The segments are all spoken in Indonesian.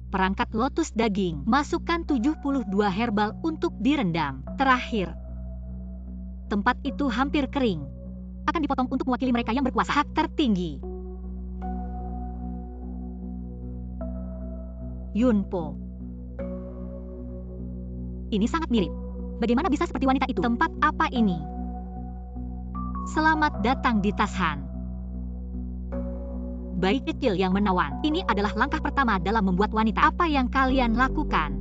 perangkat lotus daging. Masukkan 72 herbal untuk direndam. Terakhir, tempat itu hampir kering. Akan dipotong untuk mewakili mereka yang berkuasa. Hak tertinggi. Yunpo. Ini sangat mirip. Bagaimana bisa seperti wanita itu? Tempat apa ini? Selamat datang di Tashan. Bayi kecil yang menawan. Ini adalah langkah pertama dalam membuat wanita. Apa yang kalian lakukan?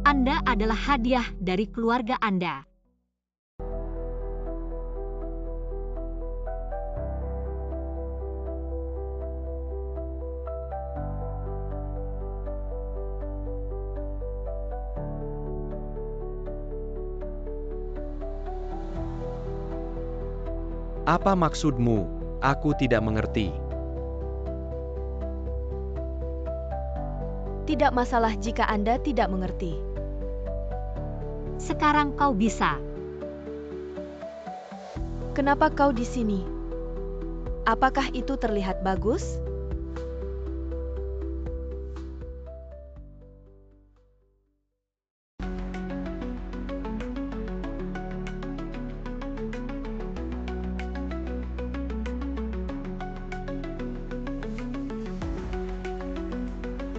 Anda adalah hadiah dari keluarga Anda. Apa maksudmu? Aku tidak mengerti. Tidak masalah jika Anda tidak mengerti. Sekarang kau bisa. Kenapa kau di sini? Apakah itu terlihat bagus?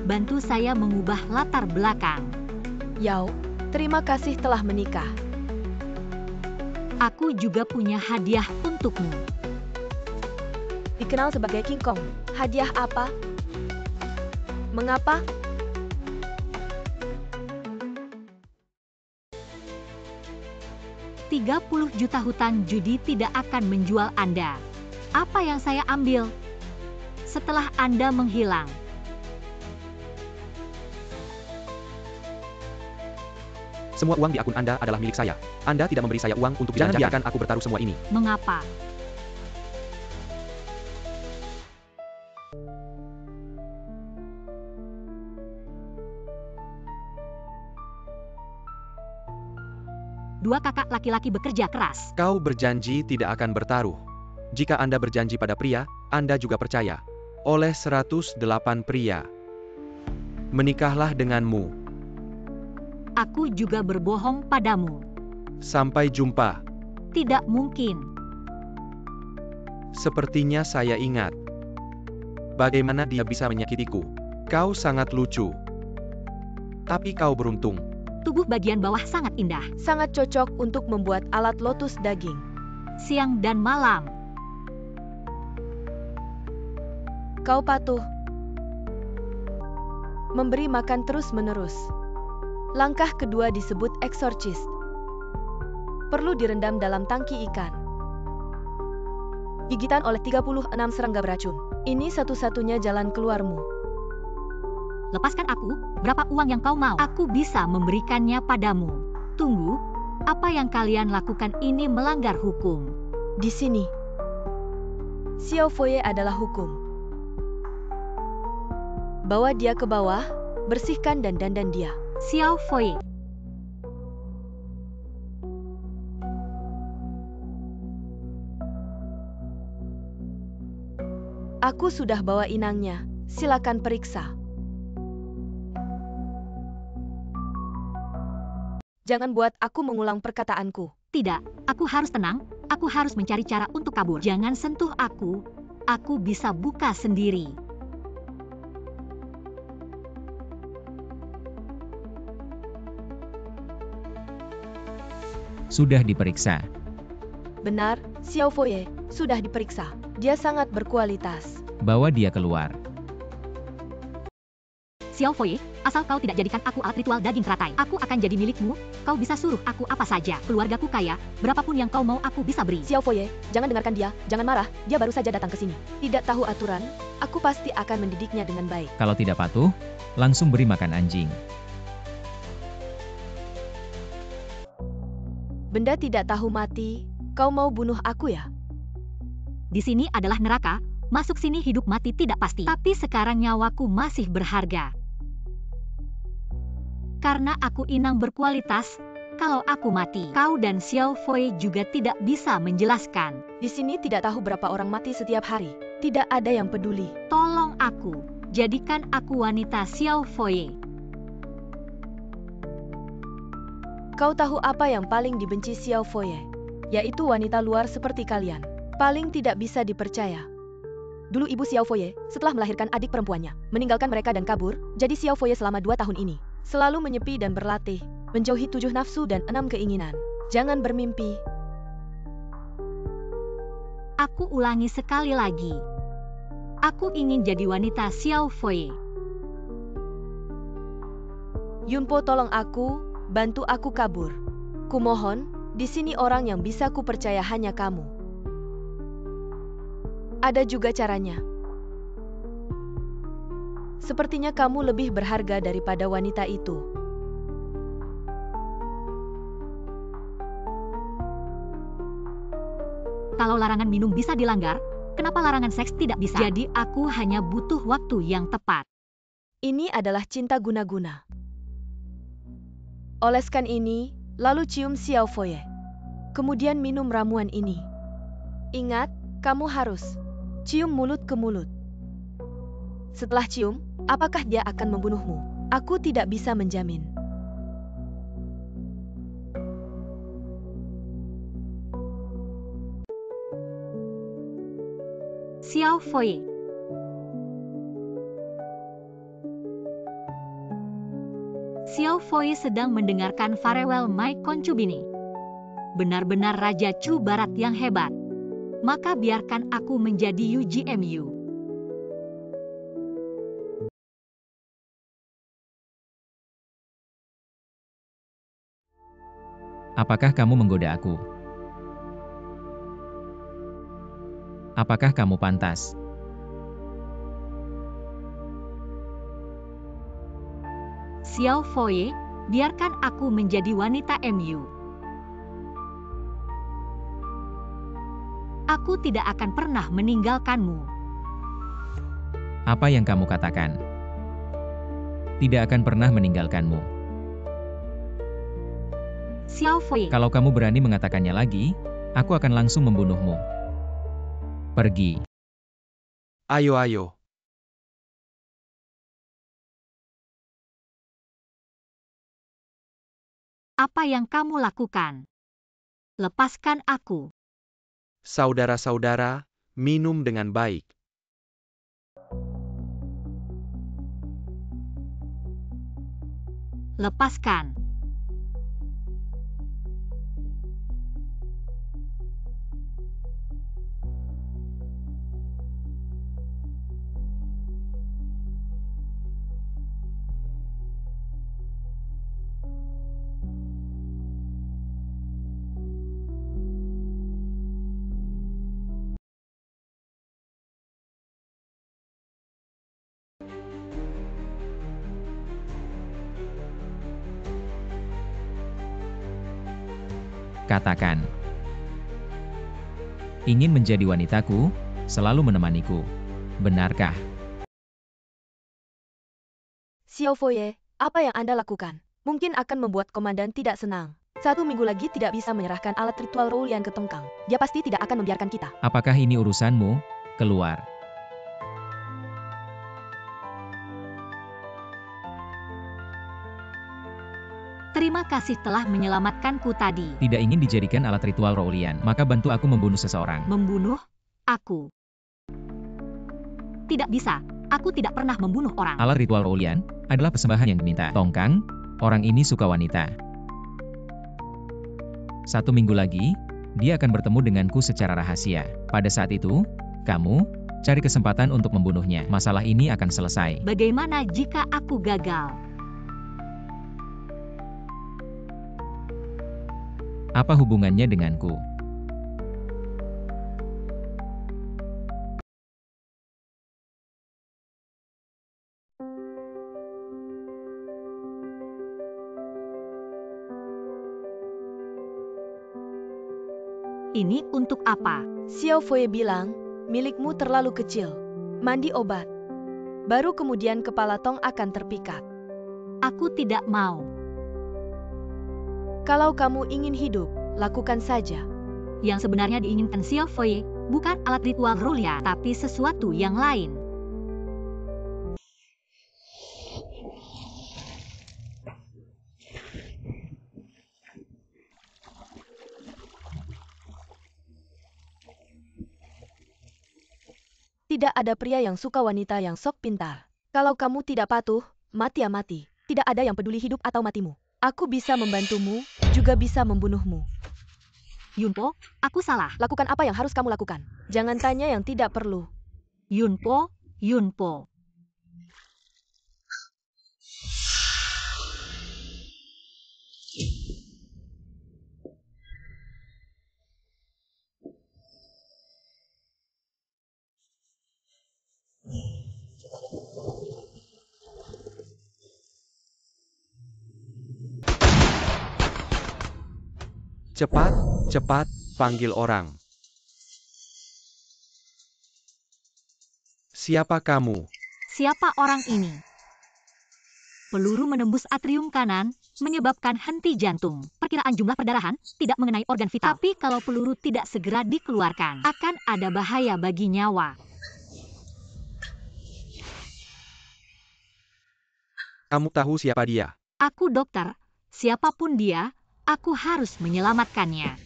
Bantu saya mengubah latar belakang. Yao, terima kasih telah menikah. Aku juga punya hadiah untukmu. Dikenal sebagai King Kong. Hadiah apa? Mengapa? $30 juta hutan judi tidak akan menjual Anda. Apa yang saya ambil setelah Anda menghilang? Semua uang di akun Anda adalah milik saya. Anda tidak memberi saya uang untuk jangan biarkan aku bertaruh semua ini. Mengapa? Dua kakak laki-laki bekerja keras. Kau berjanji tidak akan bertaruh. Jika Anda berjanji pada pria, Anda juga percaya. Oleh 108 pria. Menikahlah denganmu. Aku juga berbohong padamu. Sampai jumpa. Tidak mungkin. Sepertinya saya ingat. Bagaimana dia bisa menyakitiku? Kau sangat lucu. Tapi kau beruntung. Tubuh bagian bawah sangat indah. Sangat cocok untuk membuat alat lotus daging. Siang dan malam. Kau patuh. Memberi makan terus-menerus. Langkah kedua disebut eksorsis. Perlu direndam dalam tangki ikan. Gigitan oleh 36 serangga beracun. Ini satu-satunya jalan keluarmu. Lepaskan aku, berapa uang yang kau mau? Aku bisa memberikannya padamu. Tunggu, apa yang kalian lakukan ini melanggar hukum. Di sini, Xiao Foye adalah hukum. Bawa dia ke bawah, bersihkan dan dandan dia. Xiao Foye. Aku sudah bawa inangnya, silakan periksa. Jangan buat aku mengulang perkataanku. Tidak, aku harus tenang, aku harus mencari cara untuk kabur. Jangan sentuh aku bisa buka sendiri. Sudah diperiksa. Benar, Xiao Foye, sudah diperiksa. Dia sangat berkualitas. Bawa dia keluar. Xiao Foye, asal kau tidak jadikan aku alat ritual daging teratai, aku akan jadi milikmu. Kau bisa suruh aku apa saja. Keluargaku kaya, berapapun yang kau mau aku bisa beri. Xiao Foye, jangan dengarkan dia, jangan marah, dia baru saja datang ke sini. Tidak tahu aturan, aku pasti akan mendidiknya dengan baik. Kalau tidak patuh, langsung beri makan anjing. Benda tidak tahu mati, kau mau bunuh aku ya? Di sini adalah neraka, masuk sini hidup mati tidak pasti. Tapi sekarang nyawaku masih berharga. Karena aku inang berkualitas, kalau aku mati, kau dan Xiao Foye juga tidak bisa menjelaskan. Di sini tidak tahu berapa orang mati setiap hari. Tidak ada yang peduli. Tolong aku, Jadikan aku wanita Xiao Foye. Kau tahu apa yang paling dibenci Xiao Foye? Yaitu wanita luar seperti kalian. Paling tidak bisa dipercaya. Dulu ibu Xiao Foye, setelah melahirkan adik perempuannya, meninggalkan mereka dan kabur, jadi Xiao Foye selama 2 tahun ini. Selalu menyepi dan berlatih, menjauhi 7 nafsu dan 6 keinginan. Jangan bermimpi. Aku ulangi sekali lagi. Aku ingin jadi wanita Xiao Foye. Yunpo, tolong aku, bantu aku kabur. Kumohon, di sini orang yang bisa kupercaya hanya kamu. Ada juga caranya. Sepertinya kamu lebih berharga daripada wanita itu. Kalau larangan minum bisa dilanggar, kenapa larangan seks tidak bisa? Jadi aku hanya butuh waktu yang tepat. Ini adalah cinta guna-guna. Oleskan ini, lalu cium Xiao Foye. Kemudian minum ramuan ini. Ingat, kamu harus cium mulut ke mulut. Setelah cium, apakah dia akan membunuhmu? Aku tidak bisa menjamin. Xiao Foye. Xiao Foye sedang mendengarkan Farewell My Concubine. Benar-benar Raja Chu Barat yang hebat. Maka biarkan aku menjadi UGMU. Apakah kamu menggoda aku? Apakah kamu pantas? Xiao Foye, biarkan aku menjadi wanita MU. Aku tidak akan pernah meninggalkanmu. Apa yang kamu katakan? Tidak akan pernah meninggalkanmu. Xiao Foye. Kalau kamu berani mengatakannya lagi, aku akan langsung membunuhmu. Pergi. Ayo. Apa yang kamu lakukan? Lepaskan aku. Saudara-saudara, minum dengan baik. Lepaskan. Katakan. Ingin menjadi wanitaku, selalu menemaniku. Benarkah? Xiao Foye, apa yang Anda lakukan? Mungkin akan membuat komandan tidak senang. 1 minggu lagi tidak bisa menyerahkan alat ritual Roulian ke Tongkang. Dia pasti tidak akan membiarkan kita. Apakah ini urusanmu? Keluar. Terima kasih telah menyelamatkanku tadi. Tidak ingin dijadikan alat ritual Roulian, maka bantu aku membunuh seseorang. Membunuh aku? Tidak bisa. Aku tidak pernah membunuh orang. Alat ritual Roulian adalah persembahan yang diminta. Tongkang, orang ini suka wanita. 1 minggu lagi, dia akan bertemu denganku secara rahasia. Pada saat itu, kamu cari kesempatan untuk membunuhnya. Masalah ini akan selesai. Bagaimana jika aku gagal? Apa hubungannya denganku? Ini untuk apa? Xiao Foye bilang, milikmu terlalu kecil. Mandi obat. Baru kemudian kepala Tong akan terpikat. Aku tidak mau. Kalau kamu ingin hidup, lakukan saja. Yang sebenarnya diinginkan Xiao Foye bukan alat ritual Roulian, tapi sesuatu yang lain. Tidak ada pria yang suka wanita yang sok pintar. Kalau kamu tidak patuh, mati ya mati. Tidak ada yang peduli hidup atau matimu. Aku bisa membantumu, juga bisa membunuhmu. Yunpo, aku salah. Lakukan apa yang harus kamu lakukan. Jangan tanya yang tidak perlu. Yunpo, Yunpo. Cepat, cepat, panggil orang. Siapa kamu? Siapa orang ini? Peluru menembus atrium kanan, menyebabkan henti jantung. Perkiraan jumlah perdarahan tidak mengenai organ vital. Tapi kalau peluru tidak segera dikeluarkan, akan ada bahaya bagi nyawa. Kamu tahu siapa dia? Aku dokter. Siapapun dia, aku harus menyelamatkannya.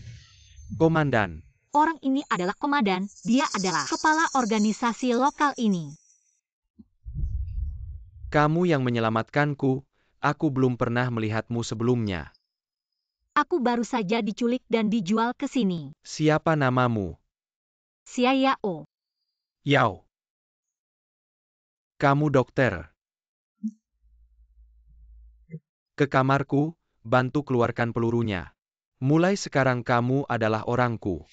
Komandan. Orang ini adalah komandan, dia adalah kepala organisasi lokal ini. Kamu yang menyelamatkanku, aku belum pernah melihatmu sebelumnya. Aku baru saja diculik dan dijual ke sini. Siapa namamu? Xia Yao. Yao. Kamu dokter. Ke kamarku, bantu keluarkan pelurunya. Mulai sekarang kamu adalah orangku.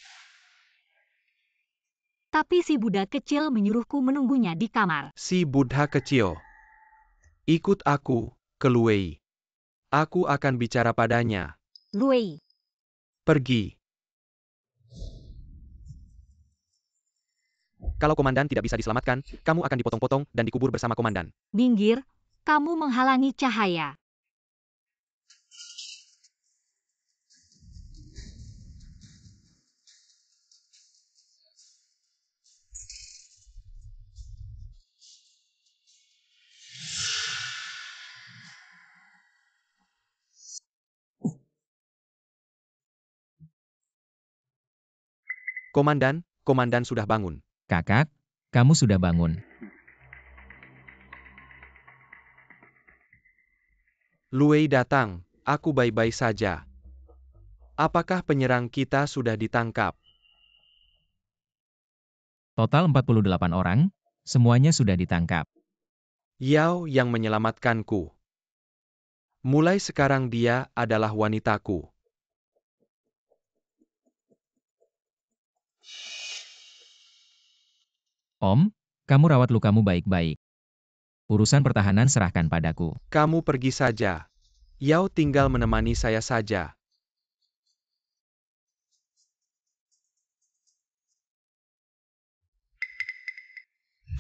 Tapi si Buddha kecil menyuruhku menunggunya di kamar. Si Buddha kecil. Ikut aku, ke Luwei. Aku akan bicara padanya. Luwei. Pergi. Kalau komandan tidak bisa diselamatkan, kamu akan dipotong-potong dan dikubur bersama komandan. Minggir, kamu menghalangi cahaya. Komandan, komandan sudah bangun. Kakak, kamu sudah bangun. Luwei datang, aku baik-baik saja. Apakah penyerang kita sudah ditangkap? Total 48 orang, semuanya sudah ditangkap. Yao yang menyelamatkanku. Mulai sekarang dia adalah wanitaku. Om, kamu rawat lukamu baik-baik. Urusan pertahanan serahkan padaku. Kamu pergi saja. Yao tinggal menemani saya saja.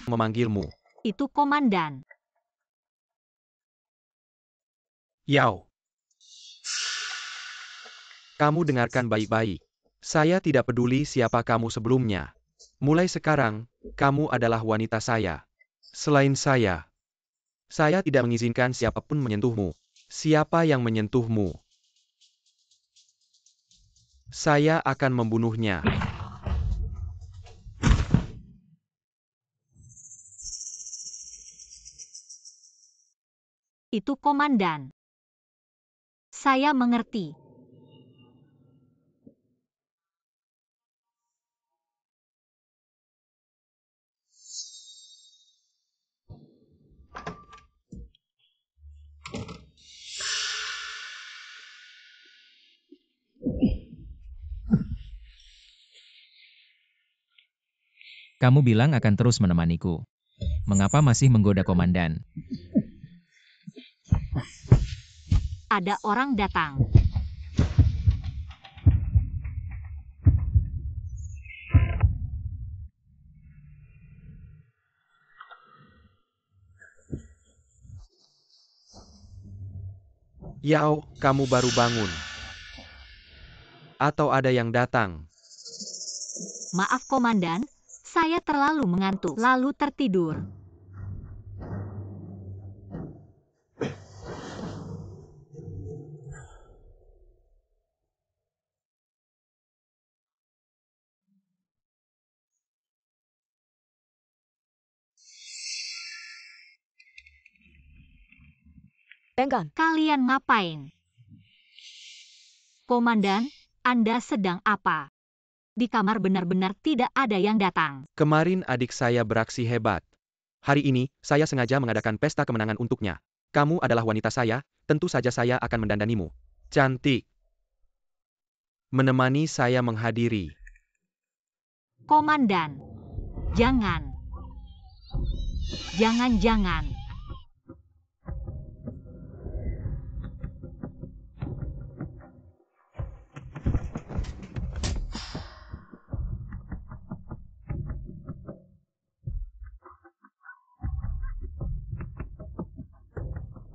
Memanggilmu. Itu komandan. Yao. Kamu dengarkan baik-baik. Saya tidak peduli siapa kamu sebelumnya. Mulai sekarang, kamu adalah wanita saya. Selain saya tidak mengizinkan siapapun menyentuhmu. Siapa yang menyentuhmu, saya akan membunuhnya. Itu komandan. Saya mengerti. Kamu bilang akan terus menemaniku. Mengapa masih menggoda komandan? Ada orang datang. Yao, kamu baru bangun. Atau ada yang datang? Maaf komandan, saya terlalu mengantuk, lalu tertidur. Bengkan. Kalian ngapain? Komandan, Anda sedang apa? Di kamar benar-benar tidak ada yang datang. Kemarin adik saya beraksi hebat. Hari ini, saya sengaja mengadakan pesta kemenangan untuknya. Kamu adalah wanita saya, tentu saja saya akan mendandanimu. Cantik. Menemani saya menghadiri. Komandan, jangan. Jangan-jangan.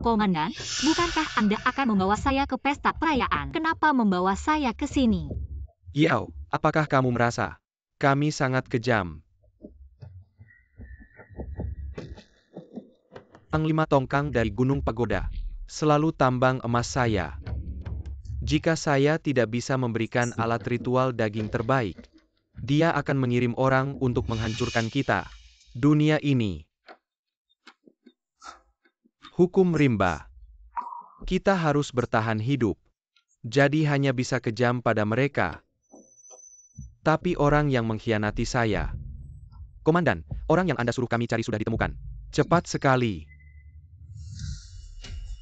Komandan, bukankah Anda akan membawa saya ke pesta perayaan? Kenapa membawa saya ke sini? Yao, apakah kamu merasa kami sangat kejam? Ang 5 tongkang dari Gunung Pagoda selalu tambang emas saya. Jika saya tidak bisa memberikan alat ritual daging terbaik, dia akan mengirim orang untuk menghancurkan kita. Dunia ini. Hukum rimba. Kita harus bertahan hidup. Jadi hanya bisa kejam pada mereka. Tapi orang yang mengkhianati saya. Komandan, orang yang Anda suruh kami cari sudah ditemukan. Cepat sekali.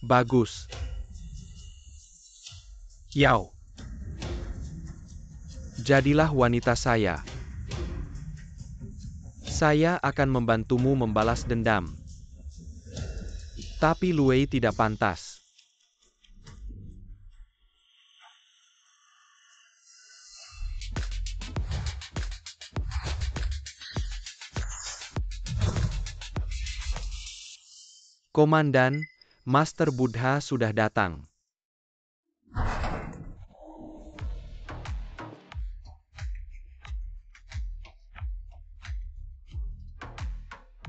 Bagus. Yao. Jadilah wanita saya. Saya akan membantumu membalas dendam. Tapi Luei tidak pantas. Komandan, Master Buddha sudah datang.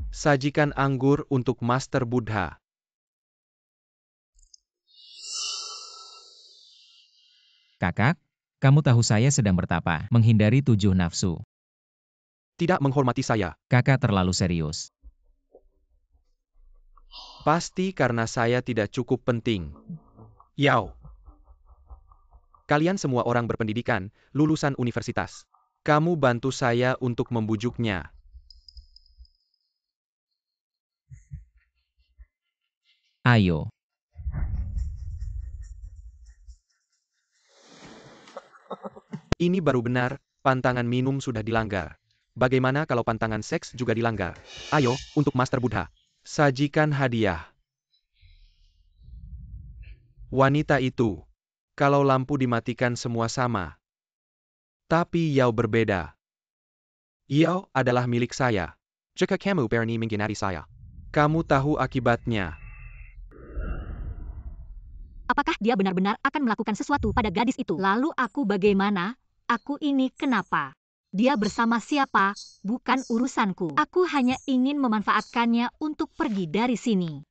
Sajikan anggur untuk Master Buddha. Kakak, kamu tahu saya sedang bertapa, menghindari 7 nafsu. Tidak menghormati saya. Kakak terlalu serius. Pasti karena saya tidak cukup penting. Yao. Kalian semua orang berpendidikan, lulusan universitas. Kamu bantu saya untuk membujuknya. Ayo. Ini baru benar, pantangan minum sudah dilanggar. Bagaimana kalau pantangan seks juga dilanggar? Ayo, untuk Master Buddha. Sajikan hadiah. Wanita itu. Kalau lampu dimatikan semua sama. Tapi Yao berbeda. Yao adalah milik saya. Jika kamu berani mengkhianati saya, kamu tahu akibatnya. Apakah dia benar-benar akan melakukan sesuatu pada gadis itu? Lalu aku bagaimana? Aku ini kenapa? Dia bersama siapa? Bukan urusanku. Aku hanya ingin memanfaatkannya untuk pergi dari sini.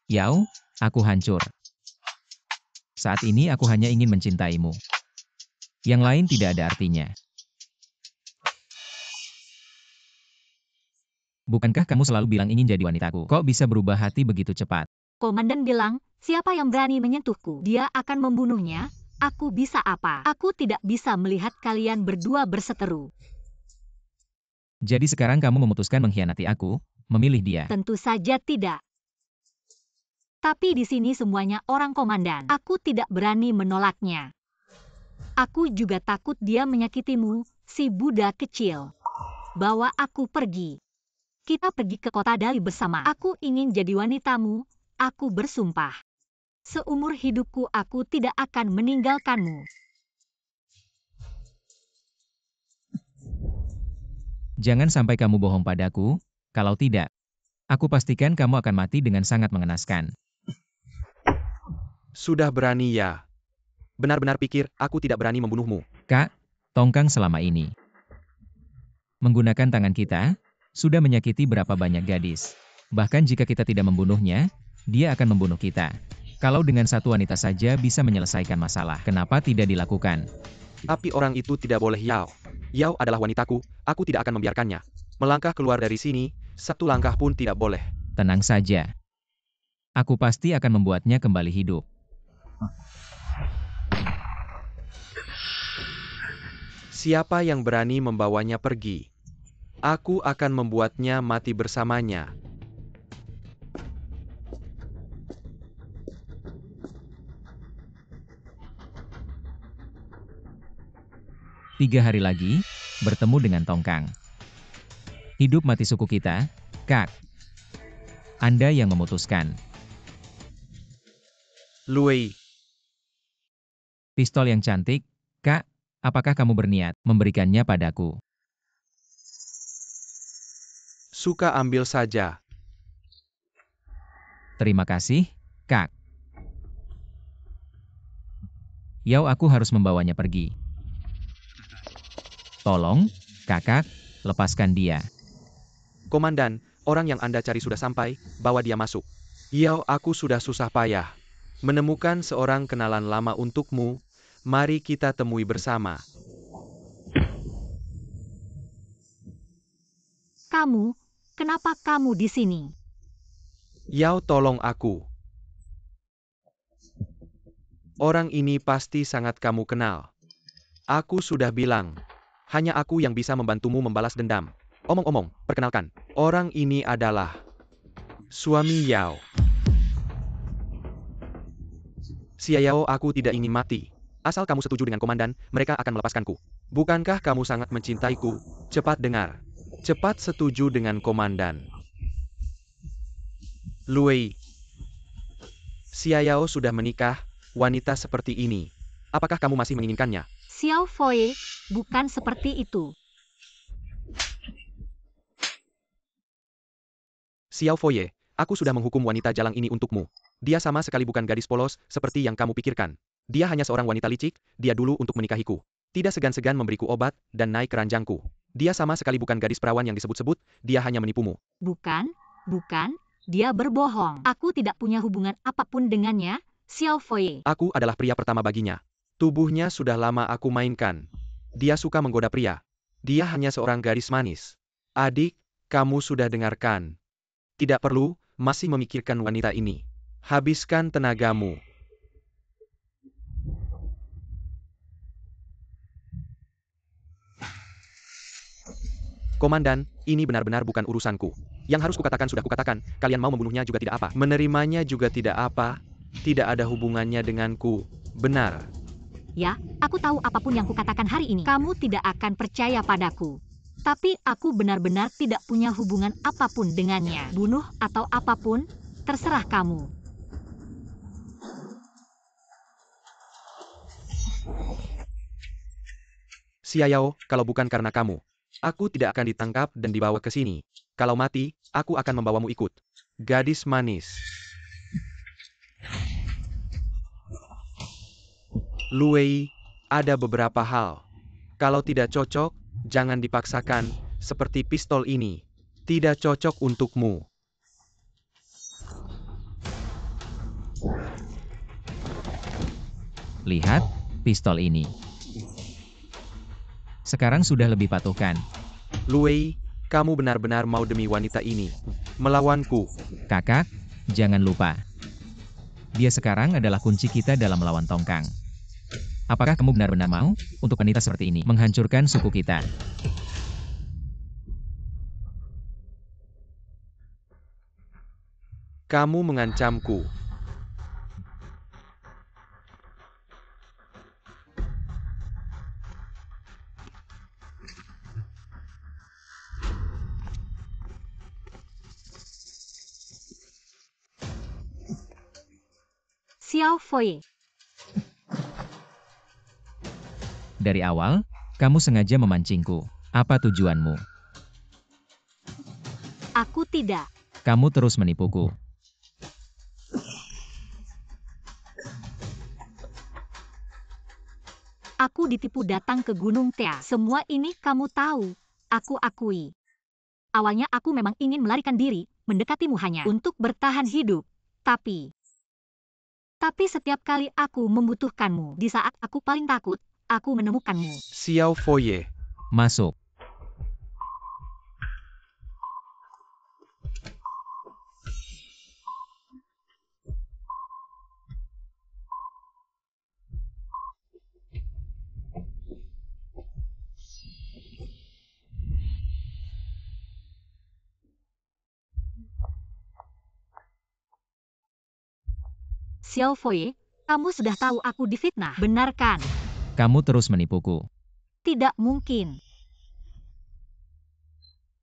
Yao, aku hancur. Saat ini aku hanya ingin mencintaimu. Yang lain tidak ada artinya. Bukankah kamu selalu bilang ingin jadi wanitaku? Kok bisa berubah hati begitu cepat? Komandan bilang, siapa yang berani menyentuhku? Dia akan membunuhnya. Aku bisa apa? Aku tidak bisa melihat kalian berdua berseteru. Jadi sekarang kamu memutuskan mengkhianati aku, memilih dia. Tentu saja tidak. Tapi di sini semuanya orang komandan. Aku tidak berani menolaknya. Aku juga takut dia menyakitimu, si Buddha kecil. Bawa aku pergi. Kita pergi ke kota Dali bersama. Aku ingin jadi wanitamu. Aku bersumpah. Seumur hidupku aku tidak akan meninggalkanmu. Jangan sampai kamu bohong padaku, kalau tidak, aku pastikan kamu akan mati dengan sangat mengenaskan. Sudah berani ya? benar-benar pikir aku tidak berani membunuhmu. Kak, Tongkang selama ini menggunakan tangan kita, sudah menyakiti berapa banyak gadis. Bahkan jika kita tidak membunuhnya, dia akan membunuh kita. Kalau dengan satu wanita saja bisa menyelesaikan masalah, kenapa tidak dilakukan? Tapi orang itu tidak boleh Yao. Yao adalah wanitaku, aku tidak akan membiarkannya. Melangkah keluar dari sini, satu langkah pun tidak boleh. Tenang saja. Aku pasti akan membuatnya kembali hidup. Siapa yang berani membawanya pergi? Aku akan membuatnya mati bersamanya. Tiga hari lagi, bertemu dengan Tongkang. Hidup mati suku kita, Kak. Anda yang memutuskan. Luwei, Pistol yang cantik, Kak. Apakah kamu berniat memberikannya padaku? suka ambil saja. Terima kasih, Kak. Yao, aku harus membawanya pergi. Tolong, Kakak, lepaskan dia. Komandan, orang yang Anda cari sudah sampai, bawa dia masuk. Yao, aku sudah susah payah menemukan seorang kenalan lama untukmu. Mari kita temui bersama. Kamu, kenapa kamu di sini? Yao, tolong aku. Orang ini pasti sangat kamu kenal. Aku sudah bilang, hanya aku yang bisa membantumu membalas dendam. Omong-omong, perkenalkan, orang ini adalah suami Yao. Si Yao, aku tidak ingin mati. Asal kamu setuju dengan komandan, mereka akan melepaskanku. Bukankah kamu sangat mencintaiku? Cepat dengar. Cepat setuju dengan komandan. Luwei. Si Yao sudah menikah, wanita seperti ini. Apakah kamu masih menginginkannya? Xiao Foye, bukan seperti itu. Xiao Foye, aku sudah menghukum wanita jalang ini untukmu. Dia sama sekali bukan gadis polos, seperti yang kamu pikirkan. Dia hanya seorang wanita licik, dia dulu untuk menikahiku. Tidak segan-segan memberiku obat, dan naik ke ranjangku. Dia sama sekali bukan gadis perawan yang disebut-sebut, dia hanya menipumu. Bukan, dia berbohong. Aku tidak punya hubungan apapun dengannya, Xiao Foye. Aku adalah pria pertama baginya. Tubuhnya sudah lama aku mainkan. Dia suka menggoda pria. Dia hanya seorang gadis manis. Adik, kamu sudah dengarkan. Tidak perlu, masih memikirkan wanita ini. Habiskan tenagamu. Komandan, ini benar-benar bukan urusanku. Yang harus kukatakan sudah kukatakan, kalian mau membunuhnya juga tidak apa. Menerimanya juga tidak apa. Tidak ada hubungannya denganku. Benar. Ya, aku tahu apapun yang kukatakan hari ini, kamu tidak akan percaya padaku. Tapi aku benar-benar tidak punya hubungan apapun dengannya. Bunuh atau apapun, terserah kamu. Si Yao, kalau bukan karena kamu, aku tidak akan ditangkap dan dibawa ke sini. Kalau mati, aku akan membawamu ikut. Gadis manis. Luwei, ada beberapa hal. Kalau tidak cocok, jangan dipaksakan, seperti pistol ini. Tidak cocok untukmu. Lihat, pistol ini. Sekarang sudah lebih patuhkan. Luwei, kamu benar-benar mau demi wanita ini melawanku. Kakak, jangan lupa. Dia sekarang adalah kunci kita dalam melawan Tongkang. Apakah kamu benar-benar mau, untuk wanita seperti ini, menghancurkan suku kita? Kamu mengancamku. Xiao Foye, Dari awal, kamu sengaja memancingku. Apa tujuanmu? aku tidak. Kamu terus menipuku. Aku ditipu datang ke Gunung Tea. Semua ini kamu tahu. Aku akui. Awalnya aku memang ingin melarikan diri, mendekatimu hanya untuk bertahan hidup. Tapi setiap kali aku membutuhkanmu, di saat aku paling takut, aku menemukanmu. Xiao Foye. Masuk. Xiao Foye, kamu sudah tahu aku difitnah, benar kan? Kamu terus menipuku. Tidak mungkin.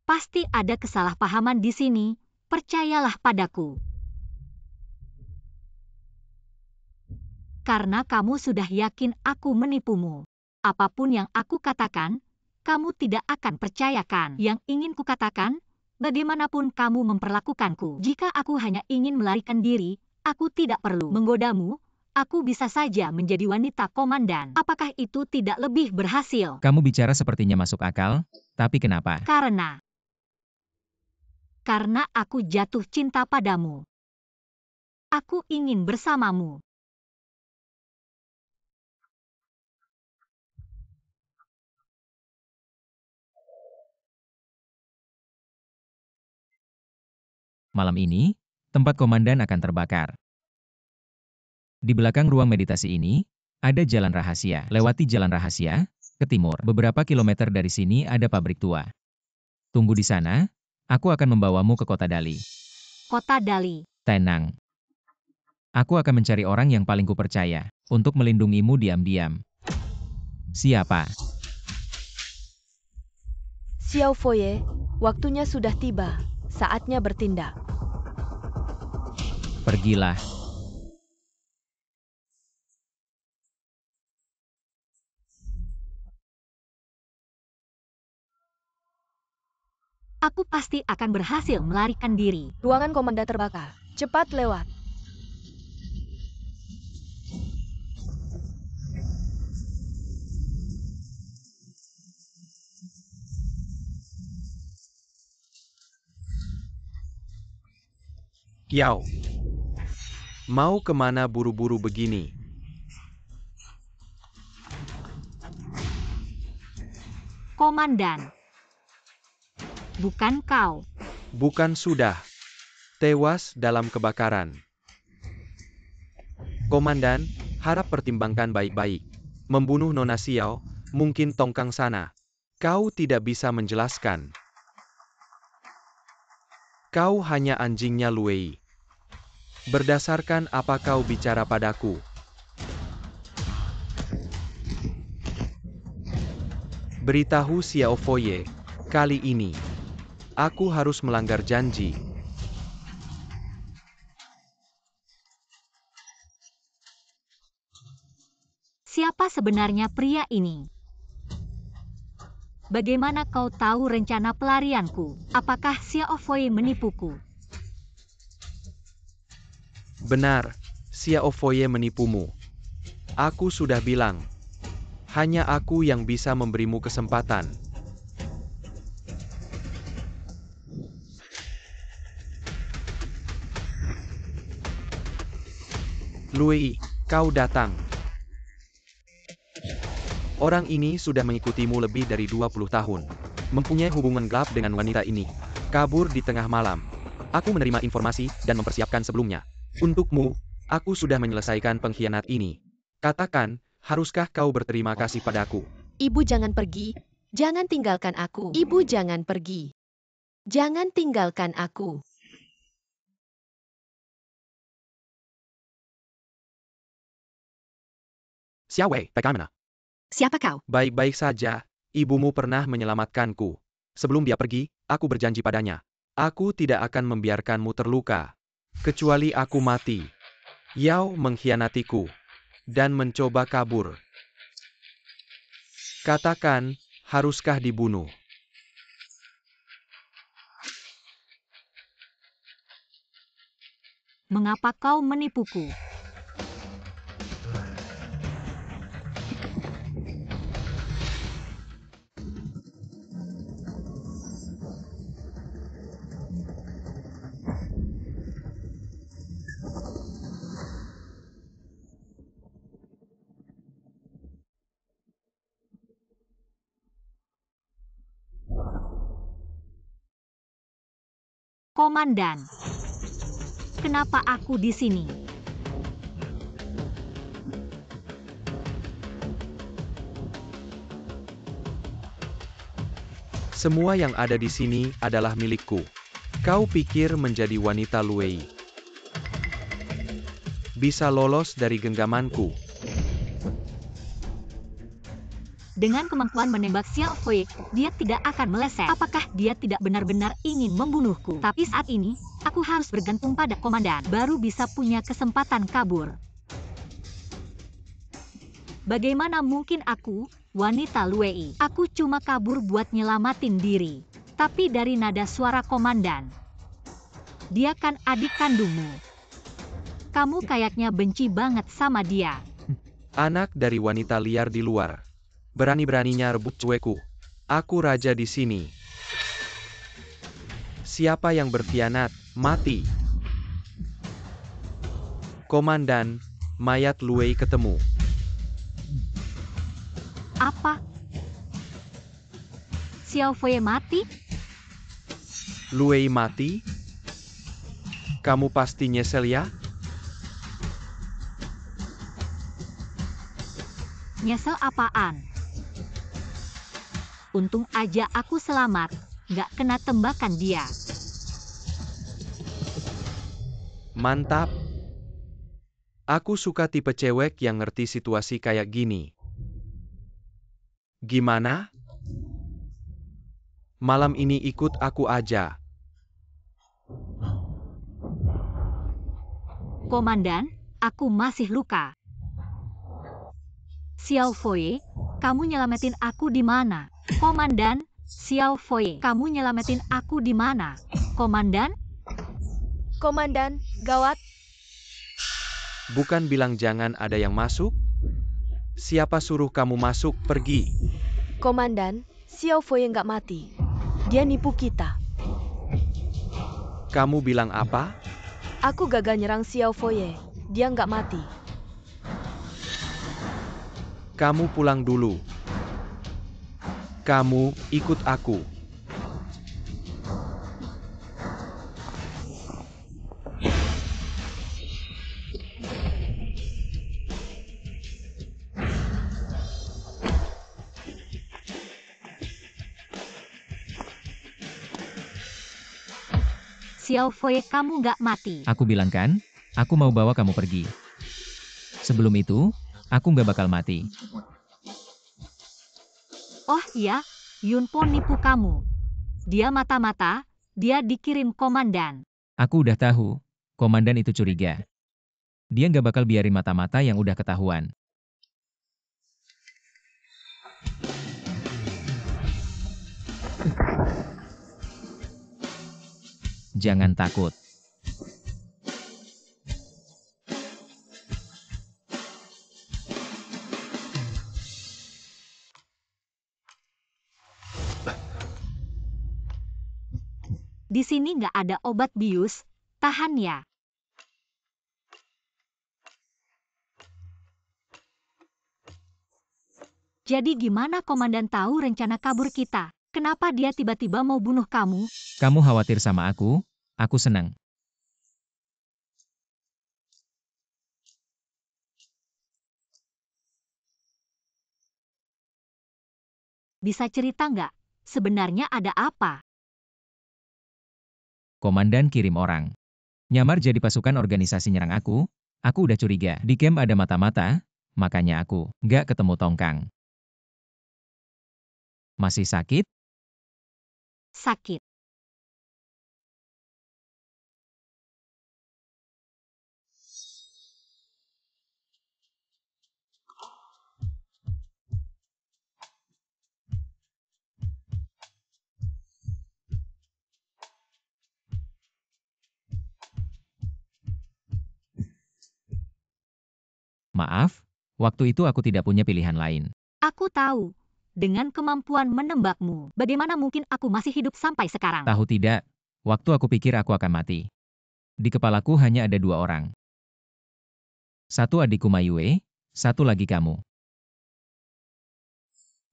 Pasti ada kesalahpahaman di sini, percayalah padaku. Karena kamu sudah yakin aku menipumu. Apapun yang aku katakan, kamu tidak akan percayakan. Yang ingin kukatakan, bagaimanapun kamu memperlakukanku, jika aku hanya ingin melarikan diri, aku tidak perlu menggodamu, aku bisa saja menjadi wanita komandan. Apakah itu tidak lebih berhasil? Kamu bicara sepertinya masuk akal, tapi kenapa? Karena aku jatuh cinta padamu. Aku ingin bersamamu. Malam ini, tempat komandan akan terbakar. Di belakang ruang meditasi ini, ada jalan rahasia. Lewati jalan rahasia, ke timur. Beberapa kilometer dari sini ada pabrik tua. Tunggu di sana, aku akan membawamu ke kota Dali. Kota Dali. Tenang. Aku akan mencari orang yang paling kupercaya, untuk melindungimu diam-diam. Siapa? Xiao Foye, waktunya sudah tiba. Saatnya bertindak. Pergilah. Aku pasti akan berhasil melarikan diri. Ruangan komandan terbakar. Cepat lewat. Yao. Mau kemana buru-buru begini? Komandan. Bukan kau. Bukan sudah. Tewas dalam kebakaran. Komandan, harap pertimbangkan baik-baik. Membunuh Nona Xiao, mungkin tongkang sana. Kau tidak bisa menjelaskan. Kau hanya anjingnya Luei. Berdasarkan apa kau bicara padaku? Beritahu Xiao Foye, kali ini aku harus melanggar janji. Siapa sebenarnya pria ini? Bagaimana kau tahu rencana pelarianku? Apakah Xiao Foye menipuku? Benar, Xiao Foye menipumu. Aku sudah bilang. Hanya aku yang bisa memberimu kesempatan. Luei, kau datang. Orang ini sudah mengikutimu lebih dari 20 tahun. Mempunyai hubungan gelap dengan wanita ini. Kabur di tengah malam. Aku menerima informasi dan mempersiapkan sebelumnya. Untukmu, aku sudah menyelesaikan pengkhianat ini. Katakan, haruskah kau berterima kasih padaku? Ibu jangan pergi. Jangan tinggalkan aku. Ibu jangan pergi. Jangan tinggalkan aku. Xiao Wei, bagaimana? Siapa kau? Baik-baik saja, ibumu pernah menyelamatkanku. Sebelum dia pergi, aku berjanji padanya. Aku tidak akan membiarkanmu terluka. Kecuali aku mati. Yao mengkhianatiku. Dan mencoba kabur. Katakan, haruskah dibunuh? Mengapa kau menipuku? Komandan, kenapa aku di sini? Semua yang ada di sini adalah milikku. Kau pikir menjadi wanita Luwei bisa lolos dari genggamanku? Dengan kemampuan menembak Xiao Fei, dia tidak akan meleset. Apakah dia tidak benar-benar ingin membunuhku? Tapi saat ini, aku harus bergantung pada komandan, baru bisa punya kesempatan kabur. Bagaimana mungkin aku, wanita Luwei? Aku cuma kabur buat nyelamatin diri. Tapi dari nada suara komandan, dia kan adik kandungmu. Kamu kayaknya benci banget sama dia. Anak dari wanita liar di luar. Berani-beraninya rebut cueku. Aku raja di sini. Siapa yang berkhianat, mati. Komandan, mayat Luwei ketemu. Apa? Xiao Fei mati? Luwei mati? Kamu pasti nyesel ya? Nyesel apaan? Untung aja aku selamat, gak kena tembakan dia. Mantap. Aku suka tipe cewek yang ngerti situasi kayak gini. Gimana? Malam ini ikut aku aja. Komandan, aku masih luka. Xiao Fei, kamu nyelamatin aku di mana? Komandan, Xiao Fei, kamu nyelamatin aku di mana? Komandan? Komandan, gawat. Bukan bilang jangan ada yang masuk? Siapa suruh kamu masuk, pergi. Komandan, Xiao Fei nggak mati. Dia nipu kita. Kamu bilang apa? Aku gagal nyerang Xiao Fei. Dia nggak mati. Kamu pulang dulu. Kamu ikut aku. Xiao Fei, kamu nggak mati. Aku bilang kan, aku mau bawa kamu pergi. Sebelum itu, aku nggak bakal mati. Oh iya, Yunpo nipu kamu. Dia mata-mata, dia dikirim komandan. Aku udah tahu, komandan itu curiga. Dia nggak bakal biarin mata-mata yang udah ketahuan. Jangan takut. Di sini nggak ada obat bius, tahan ya. Jadi gimana komandan tahu rencana kabur kita? Kenapa dia tiba-tiba mau bunuh kamu? Kamu khawatir sama aku senang. Bisa cerita nggak? Sebenarnya ada apa? Komandan kirim orang. Nyamar jadi pasukan organisasi nyerang aku udah curiga. Di camp ada mata-mata, makanya aku nggak ketemu Tongkang. Masih sakit? Sakit. Maaf, waktu itu aku tidak punya pilihan lain. Aku tahu. Dengan kemampuan menembakmu, bagaimana mungkin aku masih hidup sampai sekarang? Tahu tidak, waktu aku pikir aku akan mati. Di kepalaku hanya ada 2 orang. Satu adikku Mayue, satu lagi kamu.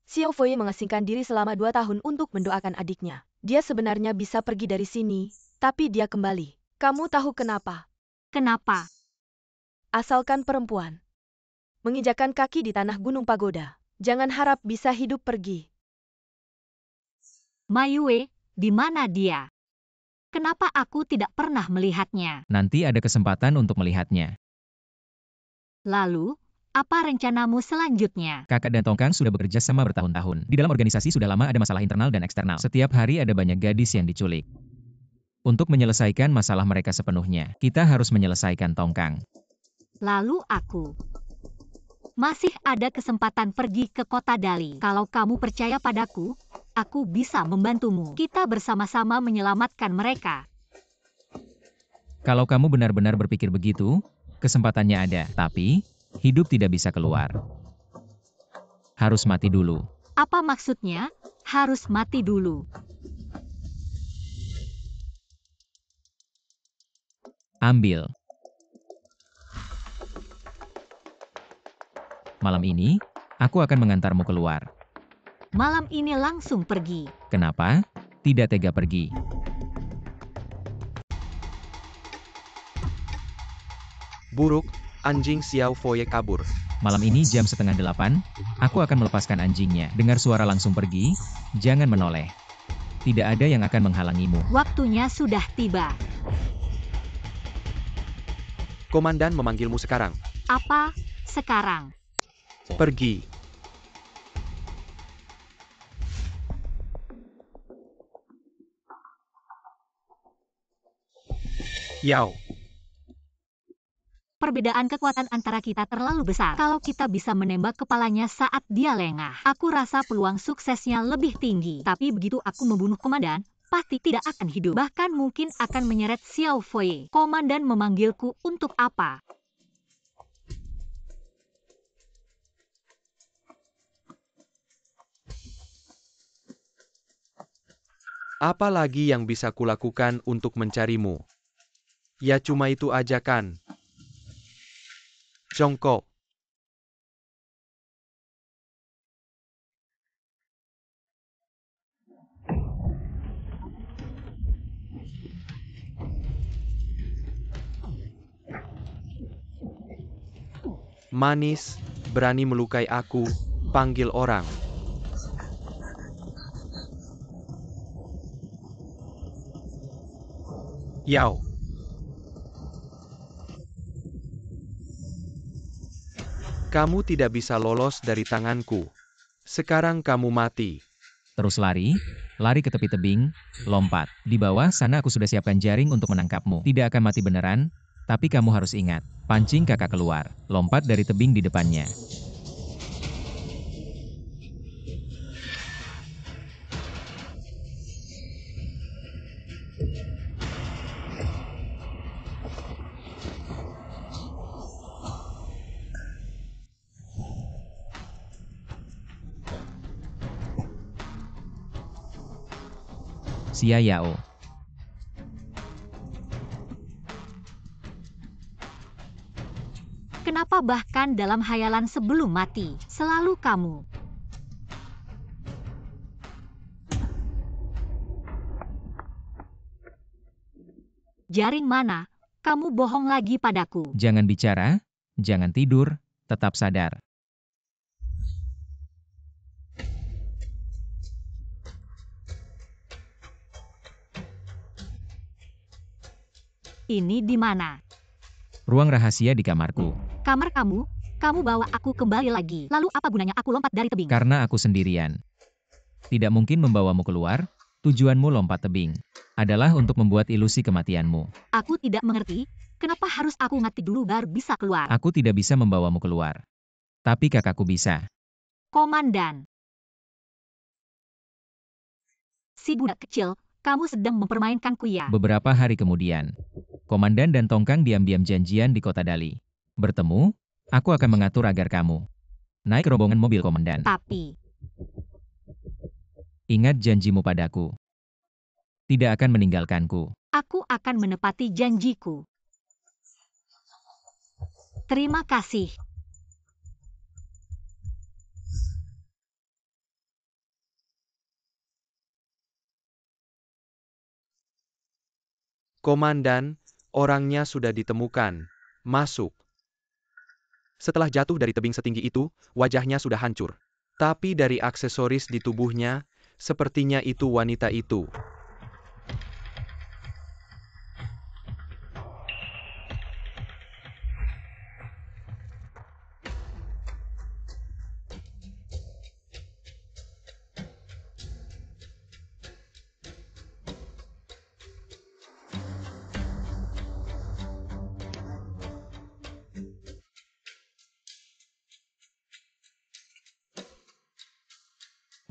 Xiao Fei mengasingkan diri selama 2 tahun untuk mendoakan adiknya. Dia sebenarnya bisa pergi dari sini, Tapi dia kembali. Kamu tahu kenapa? Kenapa? Asalkan perempuan menginjakan kaki di tanah Gunung Pagoda, jangan harap bisa hidup pergi. Mayue, di mana dia? Kenapa aku tidak pernah melihatnya? Nanti ada kesempatan untuk melihatnya. Lalu, apa rencanamu selanjutnya? Kakak dan Tongkang sudah bekerja sama bertahun-tahun. Di dalam organisasi sudah lama ada masalah internal dan eksternal. Setiap hari ada banyak gadis yang diculik. Untuk menyelesaikan masalah mereka sepenuhnya, kita harus menyelesaikan Tongkang. Lalu aku. Masih ada kesempatan pergi ke kota Dali. Kalau kamu percaya padaku, aku bisa membantumu. Kita bersama-sama menyelamatkan mereka. Kalau kamu benar-benar berpikir begitu, kesempatannya ada. Tapi, hidup tidak bisa keluar. Harus mati dulu. Apa maksudnya? Harus mati dulu. Ambil. Malam ini, aku akan mengantarmu keluar. Malam ini langsung pergi. Kenapa? Tidak tega pergi. Buruk, anjing Xiao Foye kabur. Malam ini jam 7:30, aku akan melepaskan anjingnya. Dengar suara langsung pergi, jangan menoleh. Tidak ada yang akan menghalangimu. Waktunya sudah tiba. Komandan memanggilmu sekarang. Apa? Sekarang. Pergi. Yao. Perbedaan kekuatan antara kita terlalu besar. Kalau kita bisa menembak kepalanya saat dia lengah, aku rasa peluang suksesnya lebih tinggi. Tapi begitu aku membunuh komandan, pasti tidak akan hidup. Bahkan mungkin akan menyeret Xiao Foye. Komandan memanggilku untuk apa? Apa lagi yang bisa kulakukan untuk mencarimu? Ya cuma itu aja kan? Jongkok. Manis, berani melukai aku, panggil orang. Yao. Kamu tidak bisa lolos dari tanganku. Sekarang kamu mati. Terus lari ke tepi tebing, lompat. Di bawah sana aku sudah siapkan jaring untuk menangkapmu. Tidak akan mati beneran, tapi kamu harus ingat. Pancing kakak keluar, lompat dari tebing di depannya. Xia Yao. Kenapa bahkan dalam hayalan sebelum mati, selalu kamu? Jaring mana? Kamu bohong lagi padaku. Jangan bicara, jangan tidur, tetap sadar. Ini di mana? Ruang rahasia di kamarku. Kamar kamu? Kamu bawa aku kembali lagi. Lalu apa gunanya aku lompat dari tebing? Karena aku sendirian. Tidak mungkin membawamu keluar, tujuanmu lompat tebing. Adalah untuk membuat ilusi kematianmu. Aku tidak mengerti, kenapa harus aku mati dulu baru bisa keluar? Aku tidak bisa membawamu keluar. Tapi kakakku bisa. Komandan. Si budak kecil, kamu sedang mempermainkanku ya? Beberapa hari kemudian, Komandan dan Tongkang diam-diam janjian di kota Dali. Bertemu, aku akan mengatur agar kamu naik rombongan mobil komandan. Tapi, Ingat janjimu padaku. Tidak akan meninggalkanku. aku akan menepati janjiku. Terima kasih. Komandan, orangnya sudah ditemukan. Masuk. Setelah jatuh dari tebing setinggi itu, wajahnya sudah hancur. Tapi dari aksesoris di tubuhnya, sepertinya itu wanita itu.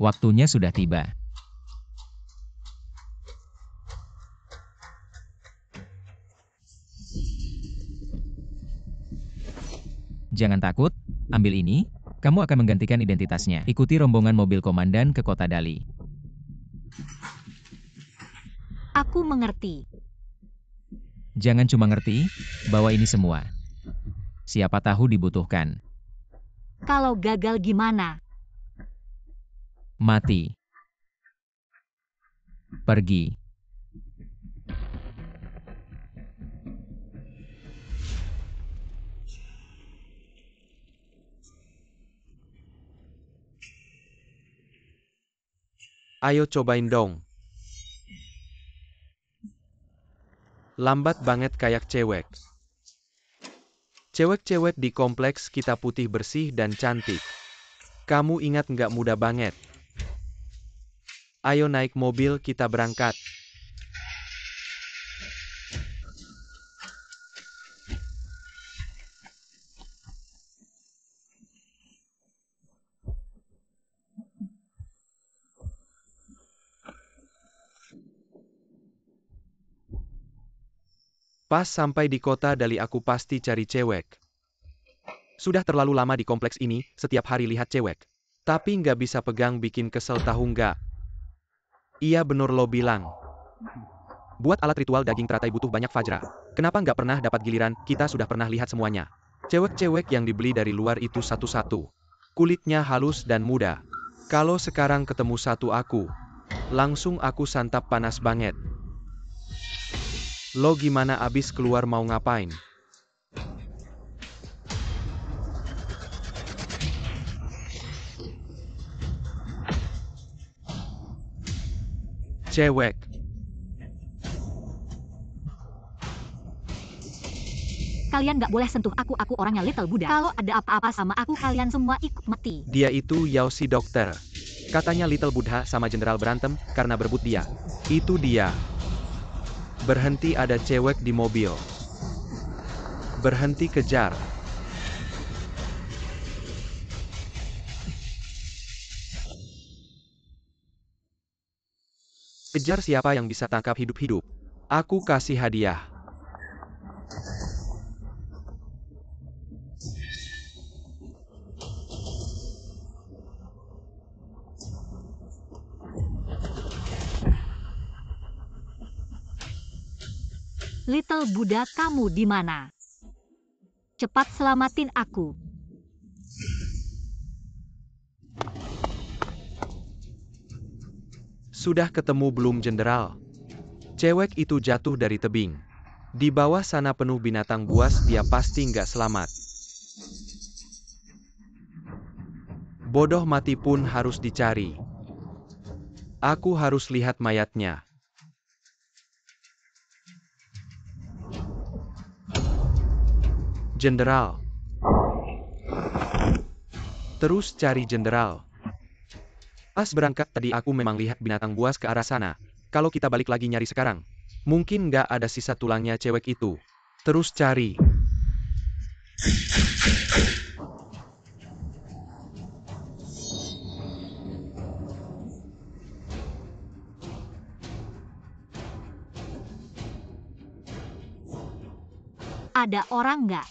Waktunya sudah tiba. Jangan takut, ambil ini, kamu akan menggantikan identitasnya. Ikuti rombongan mobil komandan ke kota Dali. Aku mengerti. Jangan cuma ngerti, bawa ini semua. Siapa tahu dibutuhkan. Kalau gagal gimana? Mati. Pergi. Ayo cobain dong. Lambat banget kayak cewek. Cewek-cewek di kompleks kita putih bersih dan cantik. Kamu ingat nggak muda banget? Ayo naik mobil kita berangkat. Pas sampai di kota Dali aku pasti cari cewek. Sudah terlalu lama di kompleks ini, setiap hari lihat cewek. Tapi nggak bisa pegang bikin kesel tahu nggak? Iya bener lo bilang. Buat alat ritual daging teratai butuh banyak fajra. Kenapa nggak pernah dapat giliran, kita sudah pernah lihat semuanya. Cewek-cewek yang dibeli dari luar itu satu-satu. Kulitnya halus dan muda. Kalau sekarang ketemu satu aku, langsung aku santap panas banget. Lo gimana abis keluar mau ngapain? Cewek. Kalian nggak boleh sentuh aku orangnya Little Buddha. Kalau ada apa-apa sama aku kalian semua ikut mati. Dia itu Yao si dokter. Katanya Little Buddha sama jenderal berantem karena berebut dia. Itu dia. Berhenti ada cewek di mobil. Berhenti kejar. Kejar siapa yang bisa tangkap hidup-hidup. Aku kasih hadiah. Little Buddha kamu di mana? Cepat selamatin aku. Sudah ketemu belum jenderal? Cewek itu jatuh dari tebing. Di bawah sana penuh binatang buas, dia pasti nggak selamat. Bodoh mati pun harus dicari. Aku harus lihat mayatnya. Jenderal. Terus cari jenderal. Pas berangkat tadi aku memang lihat binatang buas ke arah sana. Kalau kita balik lagi nyari sekarang, mungkin nggak ada sisa tulangnya cewek itu. Terus cari. Ada orang nggak?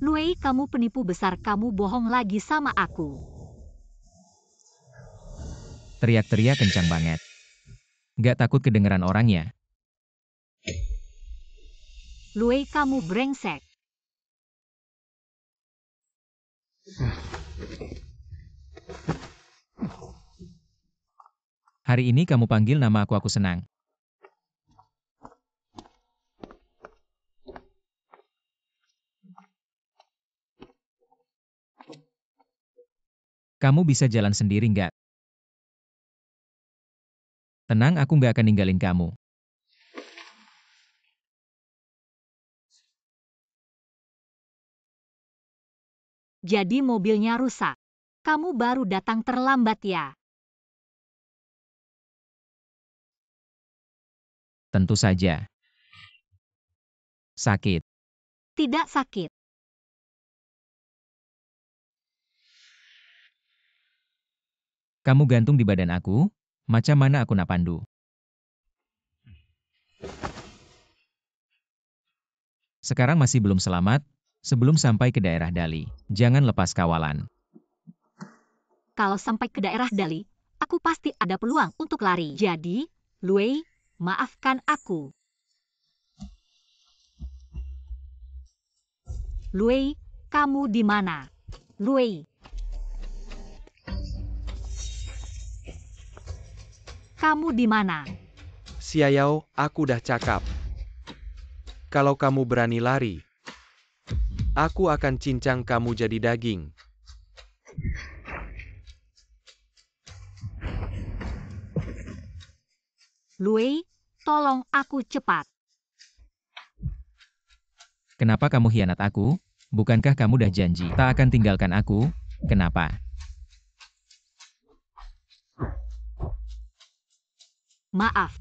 Luei, kamu penipu besar, kamu bohong lagi sama aku. Teriak-teriak kencang banget. Gak takut kedengeran orangnya. Luei, kamu brengsek. Hari ini kamu panggil nama aku senang. Kamu bisa jalan sendiri nggak? Tenang, aku nggak akan ninggalin kamu. Jadi mobilnya rusak. Kamu baru datang terlambat ya? Tentu saja. Sakit. Tidak sakit. Kamu gantung di badan aku, macam mana aku nak pandu? Sekarang masih belum selamat, sebelum sampai ke daerah Dali. Jangan lepas kawalan. Kalau sampai ke daerah Dali, aku pasti ada peluang untuk lari. Jadi, Luei, maafkan aku. Luei, kamu di mana? Luei. Kamu di mana? Xiao, aku udah cakap. Kalau kamu berani lari, aku akan cincang kamu jadi daging. Luei, tolong aku cepat. Kenapa kamu hianat aku? Bukankah kamu dah janji tak akan tinggalkan aku? Kenapa? Maaf.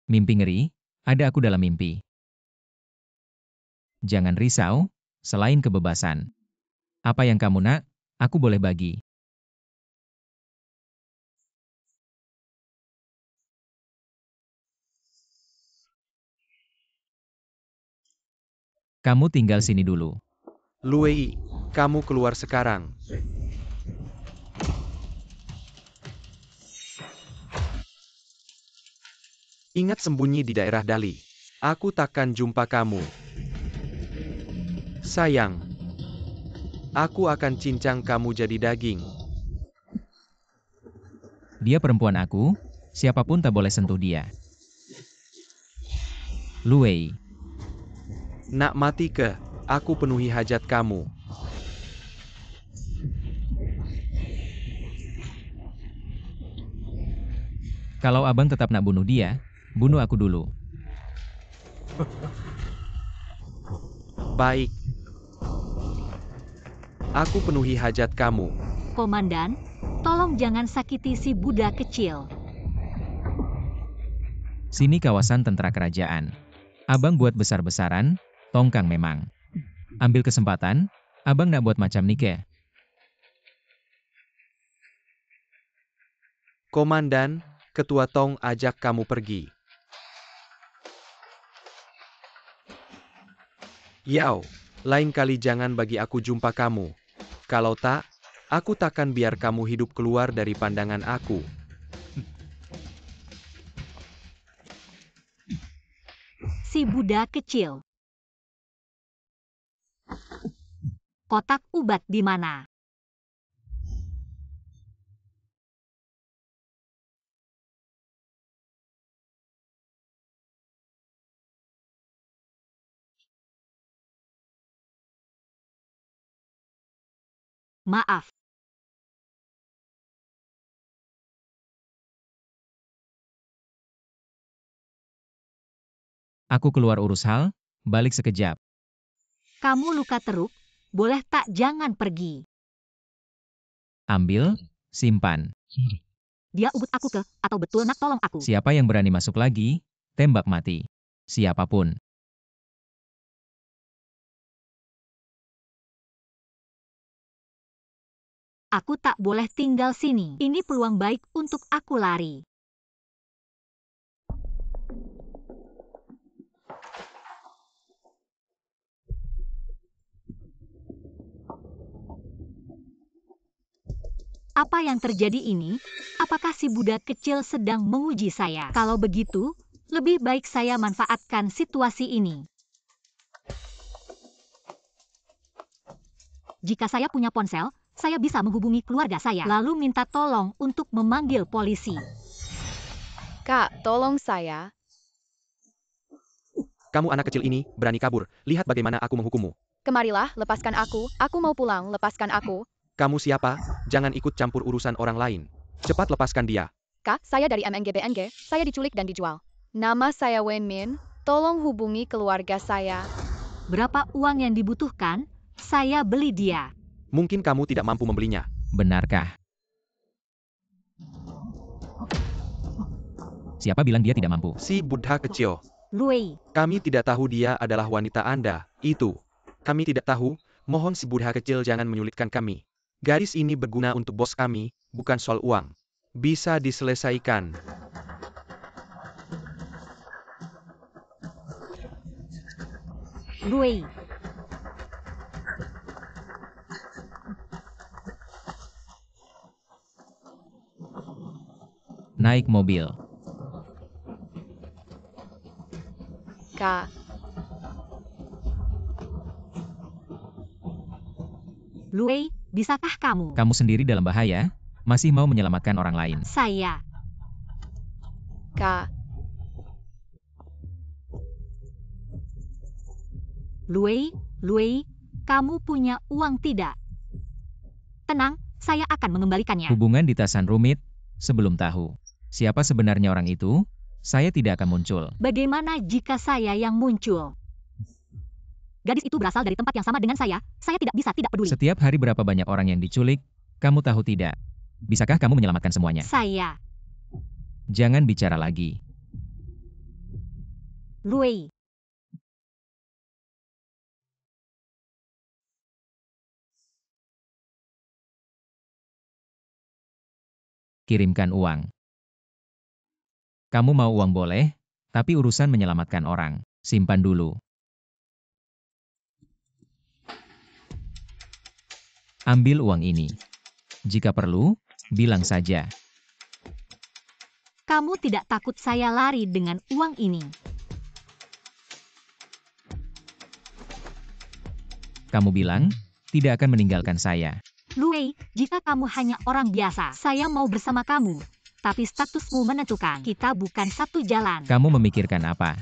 Mimpi ngeri? Ada aku dalam mimpi. Jangan risau, selain kebebasan. Apa yang kamu nak, aku boleh bagi. Kamu tinggal sini dulu. Luei, kamu keluar sekarang. Ingat sembunyi di daerah Dali. Aku takkan jumpa kamu. Sayang. Aku akan cincang kamu jadi daging. Dia perempuan aku, siapapun tak boleh sentuh dia. Luei, Nak mati ke? Aku penuhi hajat kamu. kalau abang tetap nak bunuh dia, bunuh aku dulu. Baik. Aku penuhi hajat kamu. Komandan, tolong jangan sakiti si budak kecil. Sini kawasan tentara kerajaan. Abang buat besar-besaran, tongkang memang. Ambil kesempatan, abang nak buat macam Nike. Komandan, Ketua Tong ajak kamu pergi. Yao, lain kali jangan bagi aku jumpa kamu. Kalau tak, aku takkan biar kamu hidup keluar dari pandangan aku. Si budak kecil. Kotak ubat di mana? Maaf. Aku keluar urus hal, balik sekejap. Kamu luka teruk, boleh tak jangan pergi. Ambil, simpan. Dia ubut aku ke, atau betul nak tolong aku? Siapa yang berani masuk lagi, tembak mati. Siapapun. Aku tak boleh tinggal sini. Ini peluang baik untuk aku lari. Apa yang terjadi ini? Apakah si budak kecil sedang menguji saya? Kalau begitu, lebih baik saya manfaatkan situasi ini. Jika saya punya ponsel, saya bisa menghubungi keluarga saya, lalu minta tolong untuk memanggil polisi. Kak, tolong saya. Kamu anak kecil ini, berani kabur. Lihat bagaimana aku menghukummu. Kemarilah, lepaskan aku. Aku mau pulang, lepaskan aku. Kamu siapa? Jangan ikut campur urusan orang lain. Cepat lepaskan dia. Kak, saya dari MNGBNG. Saya diculik dan dijual. Nama saya Wen Min. Tolong hubungi keluarga saya. Berapa uang yang dibutuhkan? Saya beli dia. Mungkin kamu tidak mampu membelinya. Benarkah? Siapa bilang dia tidak mampu? Si budak kecil. Lui, Kami tidak tahu dia adalah wanita Anda. Itu. Kami tidak tahu. Mohon si budak kecil jangan menyulitkan kami. Gadis ini berguna untuk bos kami, bukan soal uang. Bisa diselesaikan. Lui. Naik mobil. Kak, Lui, bisakah kamu? Kamu sendiri dalam bahaya, masih mau menyelamatkan orang lain. Saya. Kak, Lui, kamu punya uang tidak? Tenang, saya akan mengembalikannya. Hubungan ditasan rumit, sebelum tahu siapa sebenarnya orang itu, saya tidak akan muncul. Bagaimana jika saya yang muncul? Gadis itu berasal dari tempat yang sama dengan saya tidak bisa tidak peduli. Setiap hari berapa banyak orang yang diculik, kamu tahu tidak? Bisakah kamu menyelamatkan semuanya? Saya. Jangan bicara lagi. Lui. Kirimkan uang. Kamu mau uang boleh, tapi urusan menyelamatkan orang, simpan dulu. Ambil uang ini. Jika perlu, bilang saja. Kamu tidak takut saya lari dengan uang ini? Kamu bilang, tidak akan meninggalkan saya. Lui, jika kamu hanya orang biasa, saya mau bersama kamu. Tapi statusmu menentukan, kita bukan satu jalan. Kamu memikirkan apa?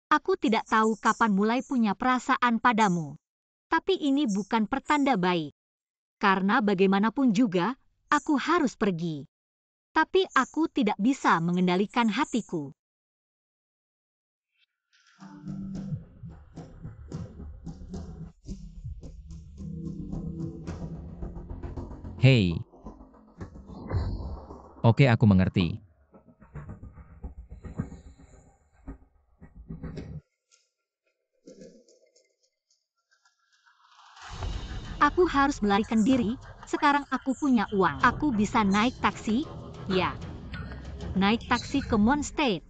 Aku tidak tahu kapan mulai punya perasaan padamu. Tapi ini bukan pertanda baik. Karena bagaimanapun juga, aku harus pergi. Tapi aku tidak bisa mengendalikan hatiku. Hei. Oke, aku mengerti. Aku harus melarikan diri. Sekarang aku punya uang. Aku bisa naik taksi. Ya. Naik taksi ke Mondstadt.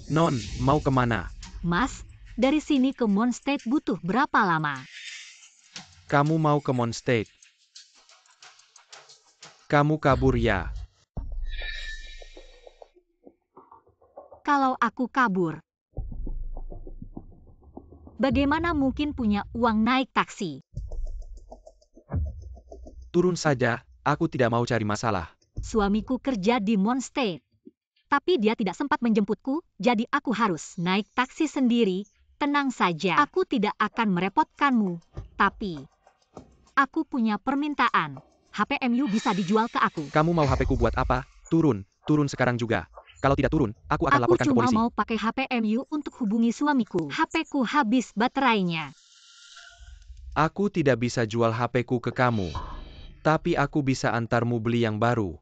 Non, mau kemana? Mas, dari sini ke Mondstadt butuh berapa lama? Kamu mau ke Mondstadt? Kamu kabur ya? Kalau aku kabur, bagaimana mungkin punya uang naik taksi? Turun saja, aku tidak mau cari masalah. Suamiku kerja di Mondstadt. Tapi dia tidak sempat menjemputku, jadi aku harus naik taksi sendiri. Tenang saja, aku tidak akan merepotkanmu. Tapi, aku punya permintaan. HPMU bisa dijual ke aku. Kamu mau HP-ku buat apa? Turun sekarang juga. Kalau tidak turun, aku akan laporkan ke Aku polisi. cuma mau pakai HPMU untuk hubungi suamiku. HP-ku habis baterainya. Aku tidak bisa jual HP-ku ke kamu. Tapi aku bisa antarmu beli yang baru.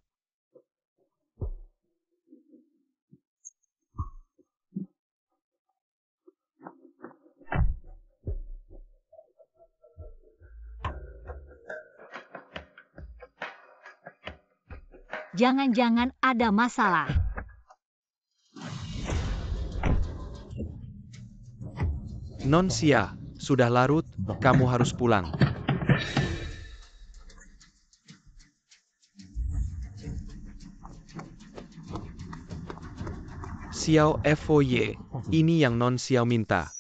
Jangan-jangan ada masalah. Non Xia, sudah larut, kamu harus pulang. Xiao Foye, ini yang Non Xiao minta.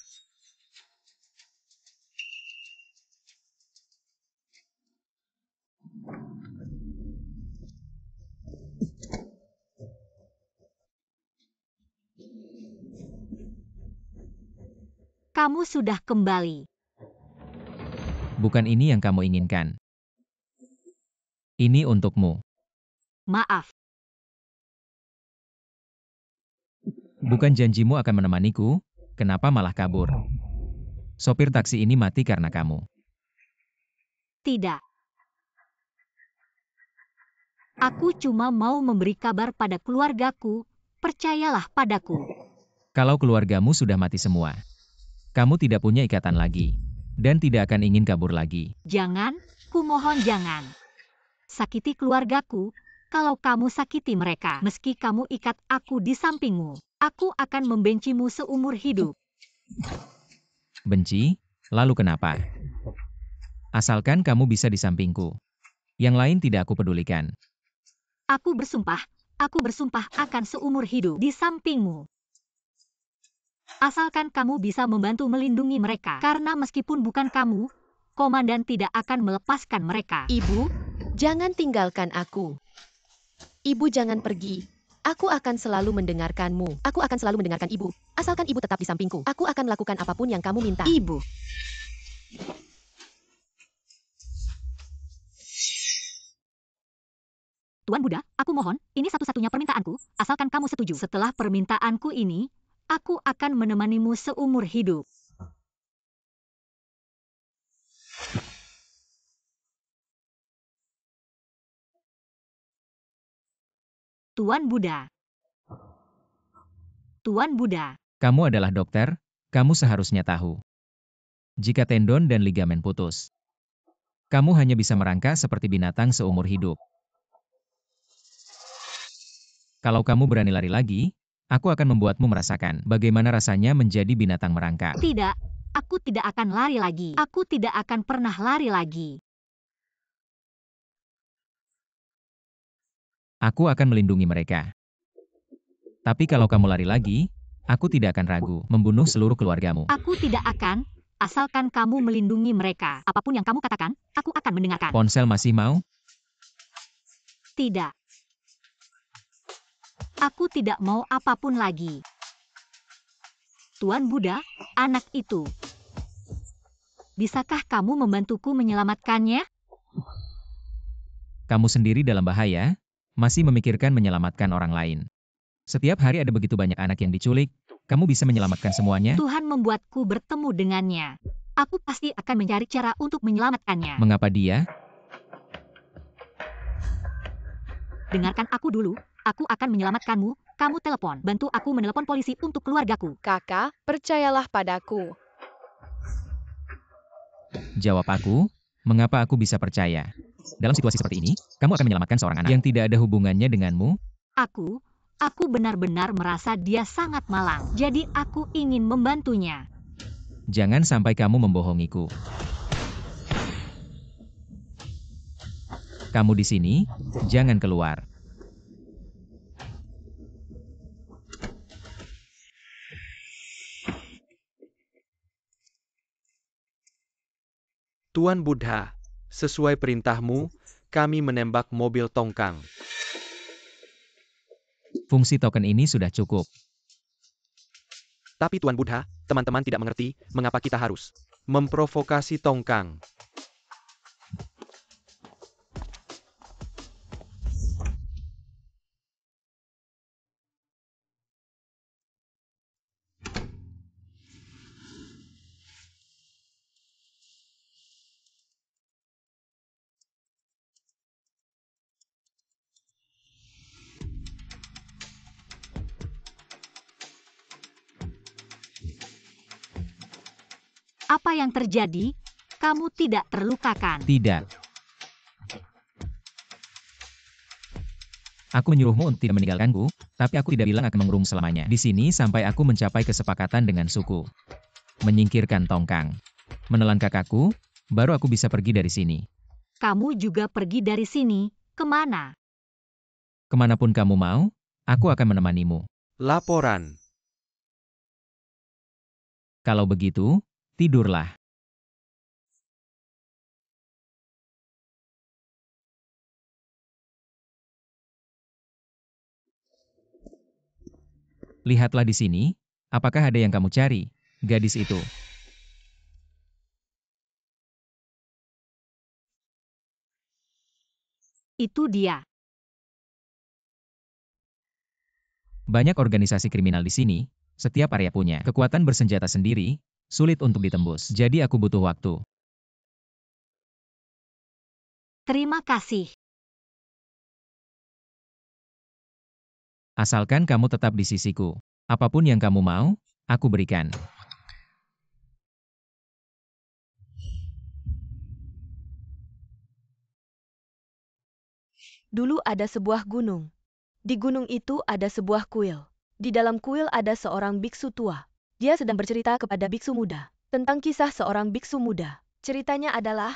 Kamu sudah kembali. Bukan ini yang kamu inginkan. Ini untukmu. Maaf, Bukan janjimu akan menemaniku, kenapa malah kabur? Sopir taksi ini mati karena kamu. tidak. Aku cuma mau memberi kabar pada keluargaku. Percayalah padaku. Kalau keluargamu sudah mati semua, kamu tidak punya ikatan lagi, dan tidak akan ingin kabur lagi. Jangan, kumohon jangan. Sakiti keluargaku, kalau kamu sakiti mereka. Meski kamu ikat aku di sampingmu, aku akan membencimu seumur hidup. Benci? Lalu kenapa? Asalkan kamu bisa di sampingku. Yang lain tidak aku pedulikan. Aku bersumpah akan seumur hidup di sampingmu. Asalkan kamu bisa membantu melindungi mereka. Karena meskipun bukan kamu, komandan tidak akan melepaskan mereka. Ibu, jangan tinggalkan aku. Ibu jangan pergi. Aku akan selalu mendengarkanmu. Aku akan selalu mendengarkan ibu. Asalkan ibu tetap di sampingku. Aku akan melakukan apapun yang kamu minta. Ibu. Tuan Buddha, aku mohon, ini satu-satunya permintaanku, asalkan kamu setuju. Setelah permintaanku ini, aku akan menemanimu seumur hidup. Tuan Buddha. Tuan Buddha. Kamu adalah dokter, kamu seharusnya tahu. Jika tendon dan ligamen putus, kamu hanya bisa merangkak seperti binatang seumur hidup. Kalau kamu berani lari lagi, aku akan membuatmu merasakan bagaimana rasanya menjadi binatang merangkak. Tidak, aku tidak akan lari lagi. Aku tidak akan pernah lari lagi. Aku akan melindungi mereka. Tapi kalau kamu lari lagi, aku tidak akan ragu membunuh seluruh keluargamu. Aku tidak akan, asalkan kamu melindungi mereka. Apapun yang kamu katakan, aku akan mendengarkan. Ponsel masih mau? Tidak. Aku tidak mau apapun lagi. Tuan Buddha, anak itu. Bisakah kamu membantuku menyelamatkannya? Kamu sendiri dalam bahaya, masih memikirkan menyelamatkan orang lain. Setiap hari ada begitu banyak anak yang diculik, kamu bisa menyelamatkan semuanya? Tuhan membuatku bertemu dengannya. Aku pasti akan mencari cara untuk menyelamatkannya. Mengapa dia? Dengarkan aku dulu, aku akan menyelamatkanmu. Kamu telepon, bantu aku menelepon polisi untuk keluargaku. Kakak, percayalah padaku. Jawab aku, mengapa aku bisa percaya? Dalam situasi seperti ini, kamu akan menyelamatkan seorang anak yang tidak ada hubungannya denganmu? Aku benar-benar merasa dia sangat malang. Jadi aku ingin membantunya. Jangan sampai kamu membohongiku. Kamu di sini, jangan keluar. Tuan Buddha, sesuai perintahmu, kami menembak mobil tongkang. Fungsi token ini sudah cukup. Tapi Tuan Buddha, teman-teman tidak mengerti mengapa kita harus memprovokasi tongkang. Apa yang terjadi? Kamu tidak terlukakan. Tidak. Aku menyuruhmu untuk tidak meninggalkanku, tapi aku tidak bilang akan mengurung selamanya di sini sampai aku mencapai kesepakatan dengan suku. Menyingkirkan tongkang. Menelan kakakku, baru aku bisa pergi dari sini. Kamu juga pergi dari sini, kemana? Kemanapun kamu mau, aku akan menemanimu. Laporan. Kalau begitu, tidurlah. Lihatlah di sini, apakah ada yang kamu cari, gadis itu? Itu dia. Banyak organisasi kriminal di sini, setiap area punya kekuatan bersenjata sendiri, sulit untuk ditembus. Jadi aku butuh waktu. Terima kasih. Asalkan kamu tetap di sisiku. Apapun yang kamu mau, aku berikan. Dulu ada sebuah gunung. Di gunung itu ada sebuah kuil. Di dalam kuil ada seorang biksu tua. Dia sedang bercerita kepada biksu muda tentang kisah seorang biksu muda. Ceritanya adalah,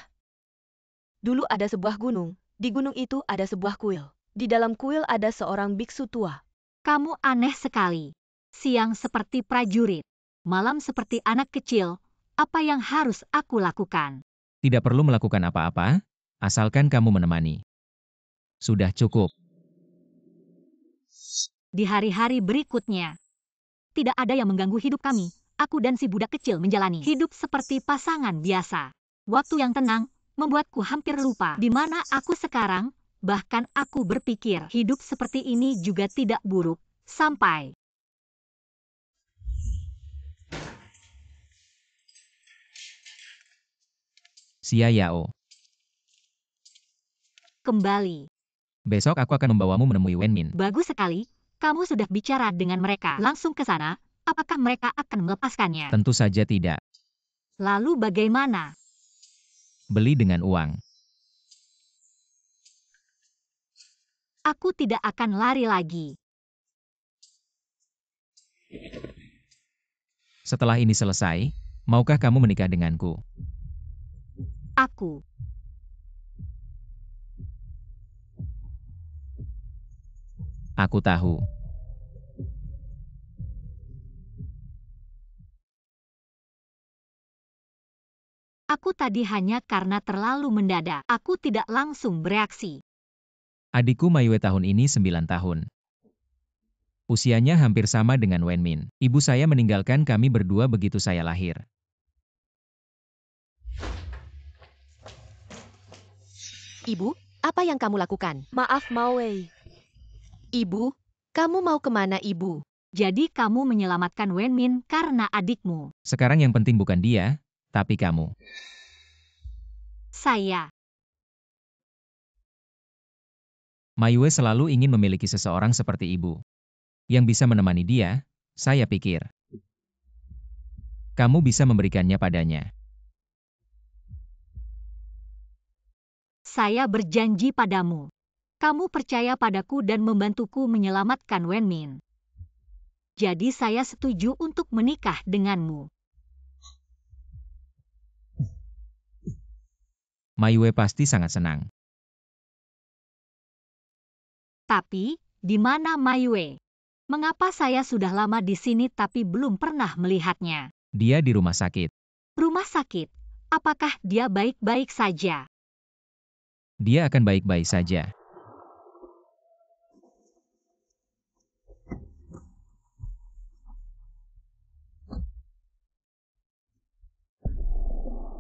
dulu ada sebuah gunung. Di gunung itu ada sebuah kuil. Di dalam kuil ada seorang biksu tua. Kamu aneh sekali. Siang seperti prajurit, malam seperti anak kecil. Apa yang harus aku lakukan? Tidak perlu melakukan apa-apa, asalkan kamu menemani. Sudah cukup. Di hari-hari berikutnya, tidak ada yang mengganggu hidup kami. Aku dan si budak kecil menjalani hidup seperti pasangan biasa. Waktu yang tenang membuatku hampir lupa di mana aku sekarang. Bahkan aku berpikir hidup seperti ini juga tidak buruk. Sampai Xia Yao. kembali. Besok aku akan membawamu menemui Wenmin. Bagus sekali. Kamu sudah bicara dengan mereka. Langsung ke sana. Apakah mereka akan melepaskannya? Tentu saja tidak. Lalu bagaimana? Beli dengan uang. Aku tidak akan lari lagi. Setelah ini selesai, maukah kamu menikah denganku? Aku Aku tahu. Aku tadi hanya karena terlalu mendadak. Aku tidak langsung bereaksi. Adikku Maiyue tahun ini 9 tahun. Usianya hampir sama dengan Wenmin. Ibu saya meninggalkan kami berdua begitu saya lahir. Ibu, apa yang kamu lakukan? Maaf Mawei. Ibu, kamu mau kemana ibu? Jadi kamu menyelamatkan Wenmin karena adikmu. Sekarang yang penting bukan dia, tapi kamu. Saya. Maiyue selalu ingin memiliki seseorang seperti ibu. Yang bisa menemani dia, saya pikir. Kamu bisa memberikannya padanya. Saya berjanji padamu. Kamu percaya padaku dan membantuku menyelamatkan Wenmin. Jadi saya setuju untuk menikah denganmu. Maiyue pasti sangat senang. Tapi, di mana Maiyue? Mengapa saya sudah lama di sini tapi belum pernah melihatnya? Dia di rumah sakit. Rumah sakit? Apakah dia baik-baik saja? Dia akan baik-baik saja.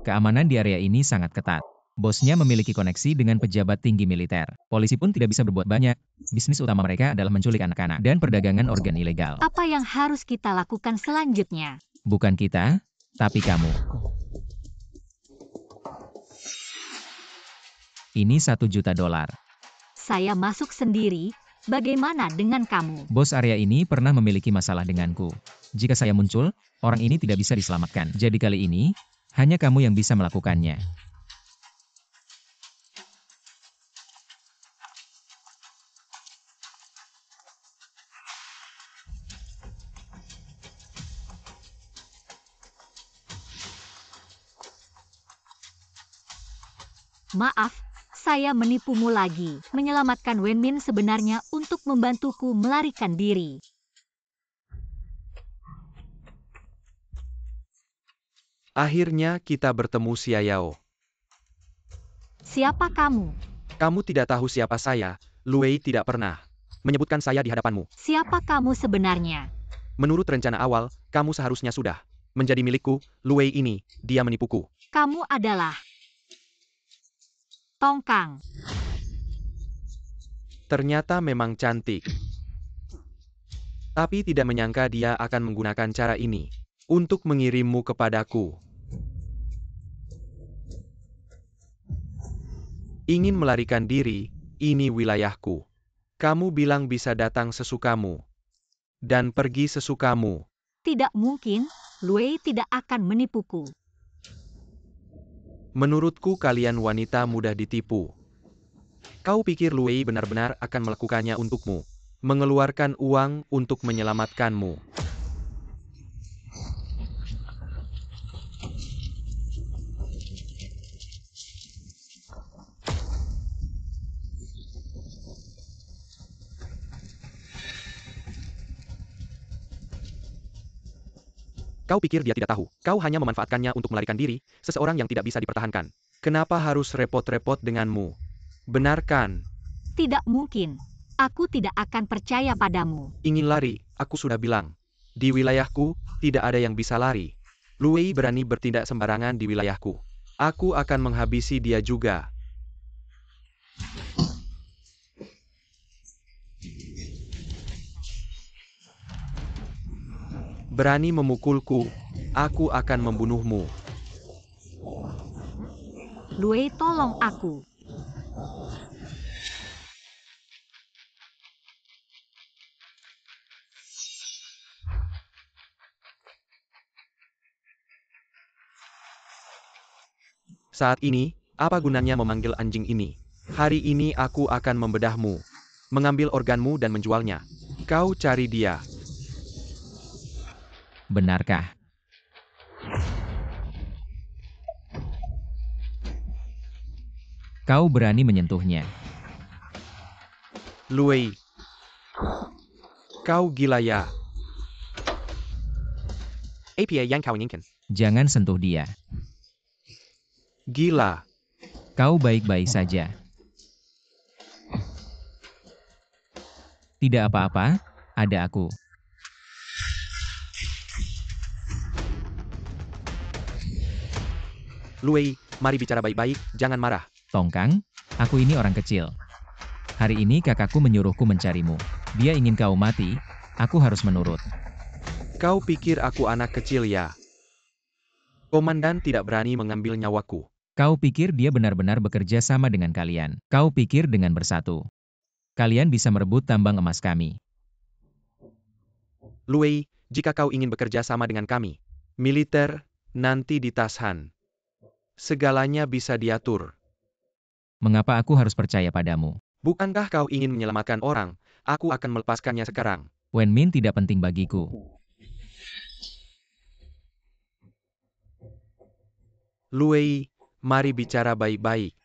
Keamanan di area ini sangat ketat. Bosnya memiliki koneksi dengan pejabat tinggi militer. Polisi pun tidak bisa berbuat banyak. Bisnis utama mereka adalah menculik anak-anak dan perdagangan organ ilegal. Apa yang harus kita lakukan selanjutnya? Bukan kita, tapi kamu. Ini $1 juta. Saya masuk sendiri. Bagaimana dengan kamu? Bos area ini pernah memiliki masalah denganku. Jika saya muncul, orang ini tidak bisa diselamatkan. Jadi kali ini, hanya kamu yang bisa melakukannya. Maaf, saya menipumu lagi. Menyelamatkan Wenmin sebenarnya untuk membantuku melarikan diri. Akhirnya kita bertemu Xiao. Siapa kamu? Kamu tidak tahu siapa saya, Luei tidak pernah menyebutkan saya di hadapanmu. Siapa kamu sebenarnya? Menurut rencana awal, kamu seharusnya sudah menjadi milikku, Luei ini, dia menipuku. Kamu adalah Tongkang. Ternyata memang cantik. Tapi tidak menyangka dia akan menggunakan cara ini untuk mengirimmu kepadaku. Ingin melarikan diri, ini wilayahku. Kamu bilang bisa datang sesukamu. Dan pergi sesukamu. Tidak mungkin, Luei tidak akan menipuku. Menurutku kalian wanita mudah ditipu. Kau pikir Luei benar-benar akan melakukannya untukmu. Mengeluarkan uang untuk menyelamatkanmu. Kau pikir dia tidak tahu, kau hanya memanfaatkannya untuk melarikan diri, seseorang yang tidak bisa dipertahankan. Kenapa harus repot-repot denganmu? Benarkan. Tidak mungkin. Aku tidak akan percaya padamu. Ingin lari, aku sudah bilang. Di wilayahku, tidak ada yang bisa lari. Luei berani bertindak sembarangan di wilayahku. Aku akan menghabisi dia juga. Berani memukulku, aku akan membunuhmu. Luei, tolong aku. Saat ini, apa gunanya memanggil anjing ini? Hari ini aku akan membedahmu, mengambil organmu dan menjualnya. Kau cari dia. Benarkah? Kau berani menyentuhnya. Luei. Kau gila ya. Apa yang kau inginkan? Jangan sentuh dia. Gila. Kau baik-baik saja. Tidak apa-apa, ada aku. Luei, mari bicara baik-baik, jangan marah. Tongkang, aku ini orang kecil. Hari ini kakakku menyuruhku mencarimu. Dia ingin kau mati, aku harus menurut. Kau pikir aku anak kecil ya? Komandan tidak berani mengambil nyawaku. Kau pikir dia benar-benar bekerja sama dengan kalian. Kau pikir dengan bersatu. Kalian bisa merebut tambang emas kami. Luei, jika kau ingin bekerja sama dengan kami, militer, nanti ditahan. Segalanya bisa diatur. Mengapa aku harus percaya padamu? Bukankah kau ingin menyelamatkan orang? Aku akan melepaskannya sekarang. Wenmin tidak penting bagiku. Luei, mari bicara baik-baik.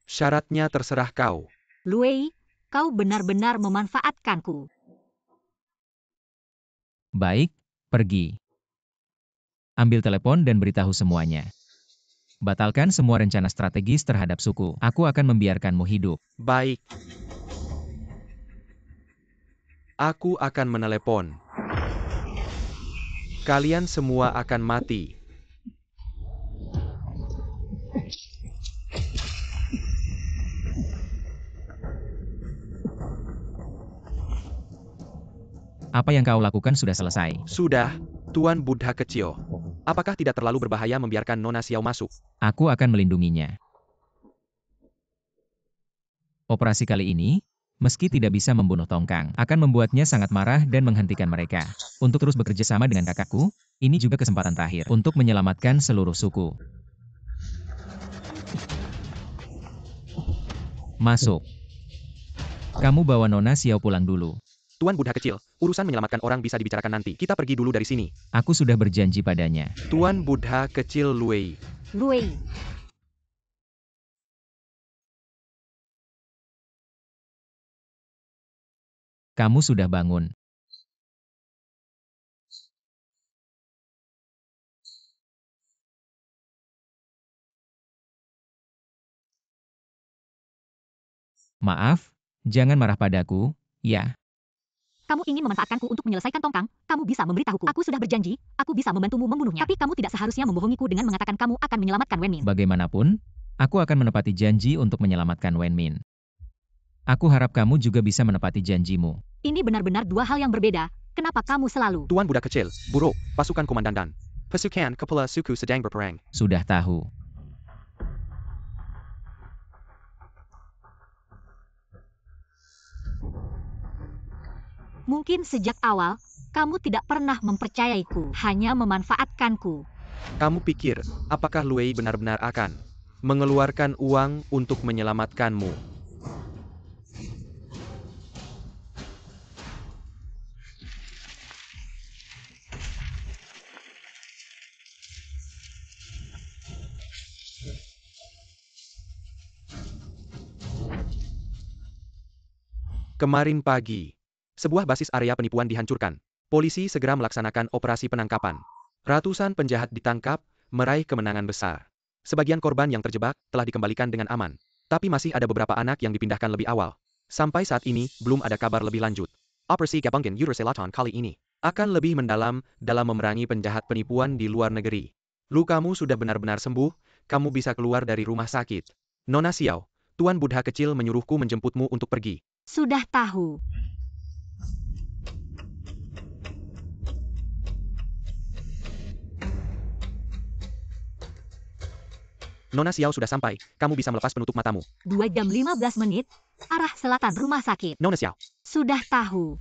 Syaratnya terserah kau. Luei, kau benar-benar memanfaatkanku. Baik, pergi. Ambil telepon dan beritahu semuanya. Batalkan semua rencana strategis terhadap suku. Aku akan membiarkanmu hidup. Baik. Aku akan menelepon. Kalian semua akan mati. Apa yang kau lakukan sudah selesai. Sudah, Tuan Buddha kecil. Apakah tidak terlalu berbahaya membiarkan Nona Xiao masuk? Aku akan melindunginya. Operasi kali ini, meski tidak bisa membunuh Tongkang, akan membuatnya sangat marah dan menghentikan mereka. Untuk terus bekerja sama dengan kakakku, ini juga kesempatan terakhir untuk menyelamatkan seluruh suku. Masuk. Kamu bawa Nona Xiao pulang dulu. Tuan Buddha kecil, urusan menyelamatkan orang bisa dibicarakan nanti. Kita pergi dulu dari sini. Aku sudah berjanji padanya. Tuan Buddha kecil Luei. Luei, Kamu sudah bangun. Maaf, jangan marah padaku, ya. Kamu ingin memanfaatkanku untuk menyelesaikan tongkang? Kamu bisa memberitahuku. Aku sudah berjanji, aku bisa membantumu membunuhnya. Tapi kamu tidak seharusnya membohongiku dengan mengatakan kamu akan menyelamatkan Wenmin. Bagaimanapun, aku akan menepati janji untuk menyelamatkan Wenmin. Aku harap kamu juga bisa menepati janjimu. Ini benar-benar dua hal yang berbeda. Kenapa kamu selalu... Tuan Budak Kecil, Buruk, Pasukan Komandan dan Pasukan Kepala Suku sedang berperang. Sudah tahu. Mungkin sejak awal, kamu tidak pernah mempercayaiku, hanya memanfaatkanku. Kamu pikir, apakah Luei benar-benar akan mengeluarkan uang untuk menyelamatkanmu? Kemarin pagi, sebuah basis area penipuan dihancurkan. Polisi segera melaksanakan operasi penangkapan. Ratusan penjahat ditangkap, meraih kemenangan besar. Sebagian korban yang terjebak telah dikembalikan dengan aman. Tapi masih ada beberapa anak yang dipindahkan lebih awal. Sampai saat ini, belum ada kabar lebih lanjut. Operasi Gabungan Euroselaton kali ini akan lebih mendalam dalam memerangi penjahat penipuan di luar negeri. Lukamu sudah benar-benar sembuh, kamu bisa keluar dari rumah sakit. Nona Xiao, Tuan Buddha kecil menyuruhku menjemputmu untuk pergi. Sudah tahu. Nona Xiao sudah sampai, kamu bisa melepas penutup matamu. 2 jam 15 menit, arah selatan rumah sakit. Nona Xiao. Sudah tahu.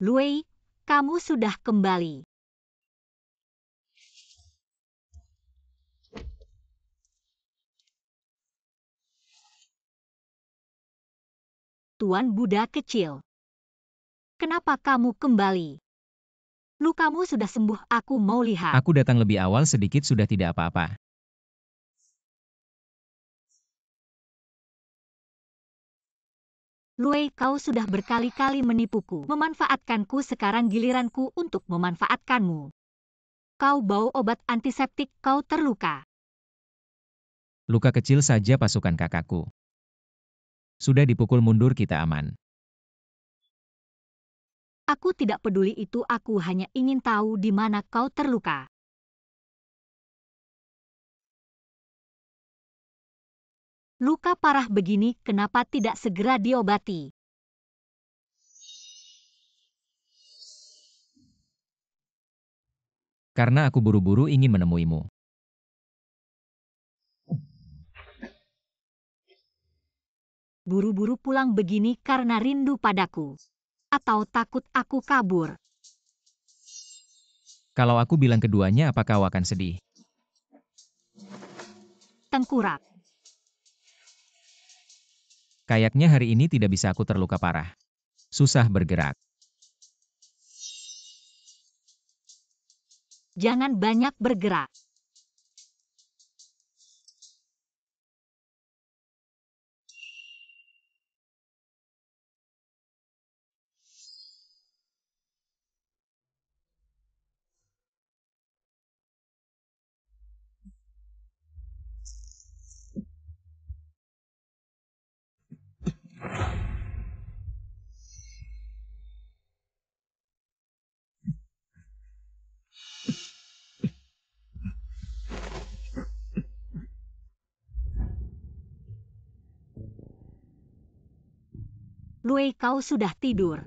Luei, kamu sudah kembali. Tuan Buddha kecil. Kenapa kamu kembali? Lukamu sudah sembuh, aku mau lihat. Aku datang lebih awal sedikit sudah tidak apa-apa. Luei, kau sudah berkali-kali menipuku, memanfaatkanku, sekarang giliranku untuk memanfaatkanmu. Kau bau obat antiseptik, kau terluka. Luka kecil saja pasukan kakakku. Sudah dipukul mundur kita aman. Aku tidak peduli itu, aku hanya ingin tahu di mana kau terluka. Luka parah begini, kenapa tidak segera diobati? Karena aku buru-buru ingin menemuimu. Buru-buru pulang begini karena rindu padaku. Atau takut aku kabur? Kalau aku bilang keduanya, apa kau akan sedih? Tengkurap. Kayaknya hari ini tidak bisa, aku terluka parah. Susah bergerak. Jangan banyak bergerak. Luei, kau sudah tidur.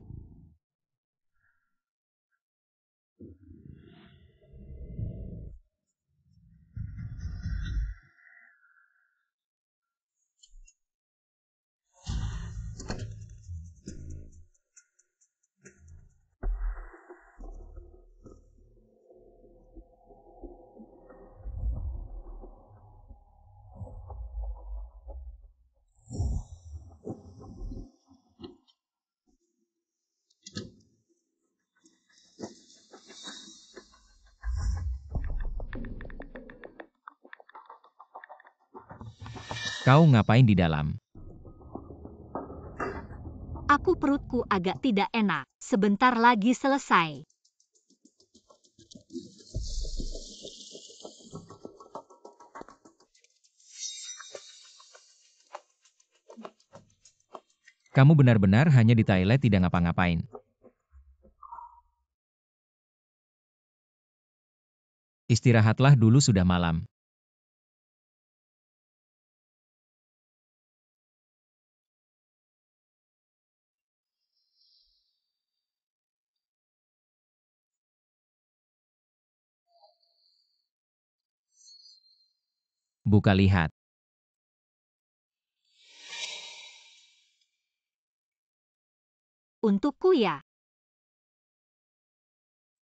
Kau ngapain di dalam? Perutku agak tidak enak. Sebentar lagi selesai. Kamu benar-benar hanya di toilet tidak ngapa-ngapain. Istirahatlah dulu sudah malam. Buka lihat. Untukku ya.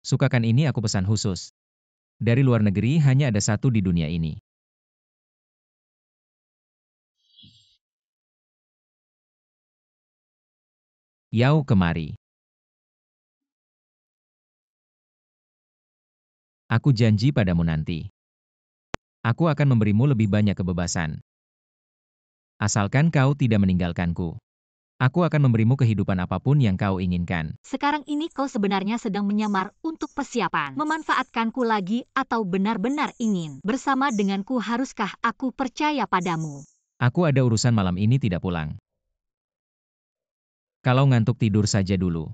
Sukakan ini aku pesan khusus. Dari luar negeri hanya ada satu di dunia ini. Yau kemari. Aku janji padamu nanti. Aku akan memberimu lebih banyak kebebasan. Asalkan kau tidak meninggalkanku. Aku akan memberimu kehidupan apapun yang kau inginkan. Sekarang ini kau sebenarnya sedang menyamar untuk persiapan. Memanfaatkanku lagi atau benar-benar ingin bersama denganku? Haruskah aku percaya padamu? Aku ada urusan malam ini tidak pulang. Kalau ngantuk tidur saja dulu.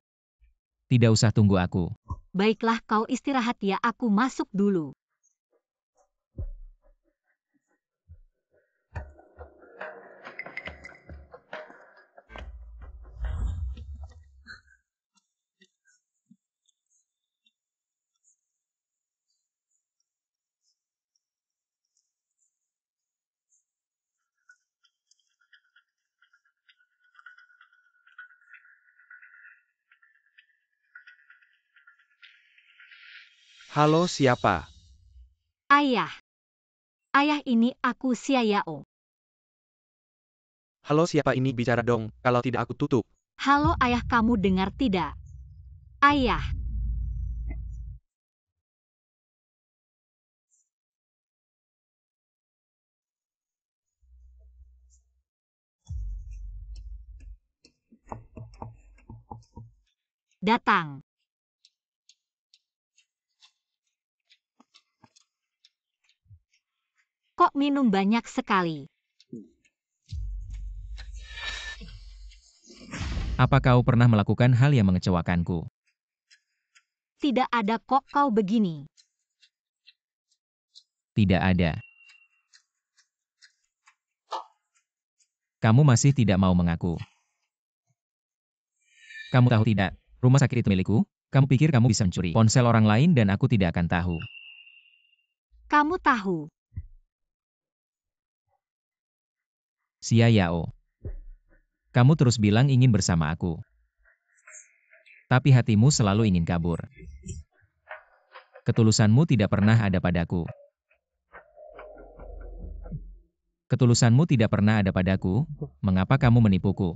Tidak usah tunggu aku. Baiklah kau istirahat ya, aku masuk dulu. Halo, siapa? Ayah. Ayah, ini aku Xia Yao. Halo, siapa ini? Bicara dong, kalau tidak aku tutup. Halo ayah, kamu dengar tidak? Ayah. Datang. Kok minum banyak sekali? Apa kau pernah melakukan hal yang mengecewakanku? Tidak ada kok kau begini. Tidak ada. Kamu masih tidak mau mengaku. Kamu tahu tidak, rumah sakit itu milikku? Kamu pikir kamu bisa mencuri ponsel orang lain dan aku tidak akan tahu. Kamu tahu. Xia Yao. Kamu terus bilang ingin bersama aku. Tapi hatimu selalu ingin kabur. Ketulusanmu tidak pernah ada padaku. Ketulusanmu tidak pernah ada padaku, mengapa kamu menipuku?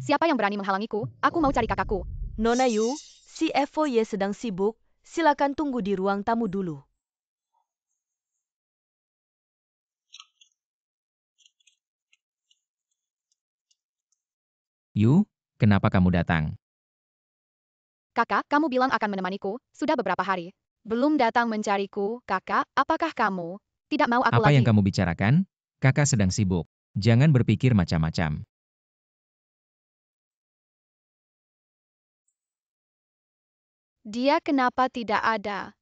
Siapa yang berani menghalangiku? Aku mau cari kakakku. Nona Yu, si Evoye sedang sibuk. Silakan tunggu di ruang tamu dulu. Yu, kenapa kamu datang? Kakak, kamu bilang akan menemaniku, sudah beberapa hari. Belum datang mencariku, kakak, apakah kamu tidak mau aku Apa lagi? yang kamu bicarakan? Kakak sedang sibuk. Jangan berpikir macam-macam. Dia kenapa tidak ada?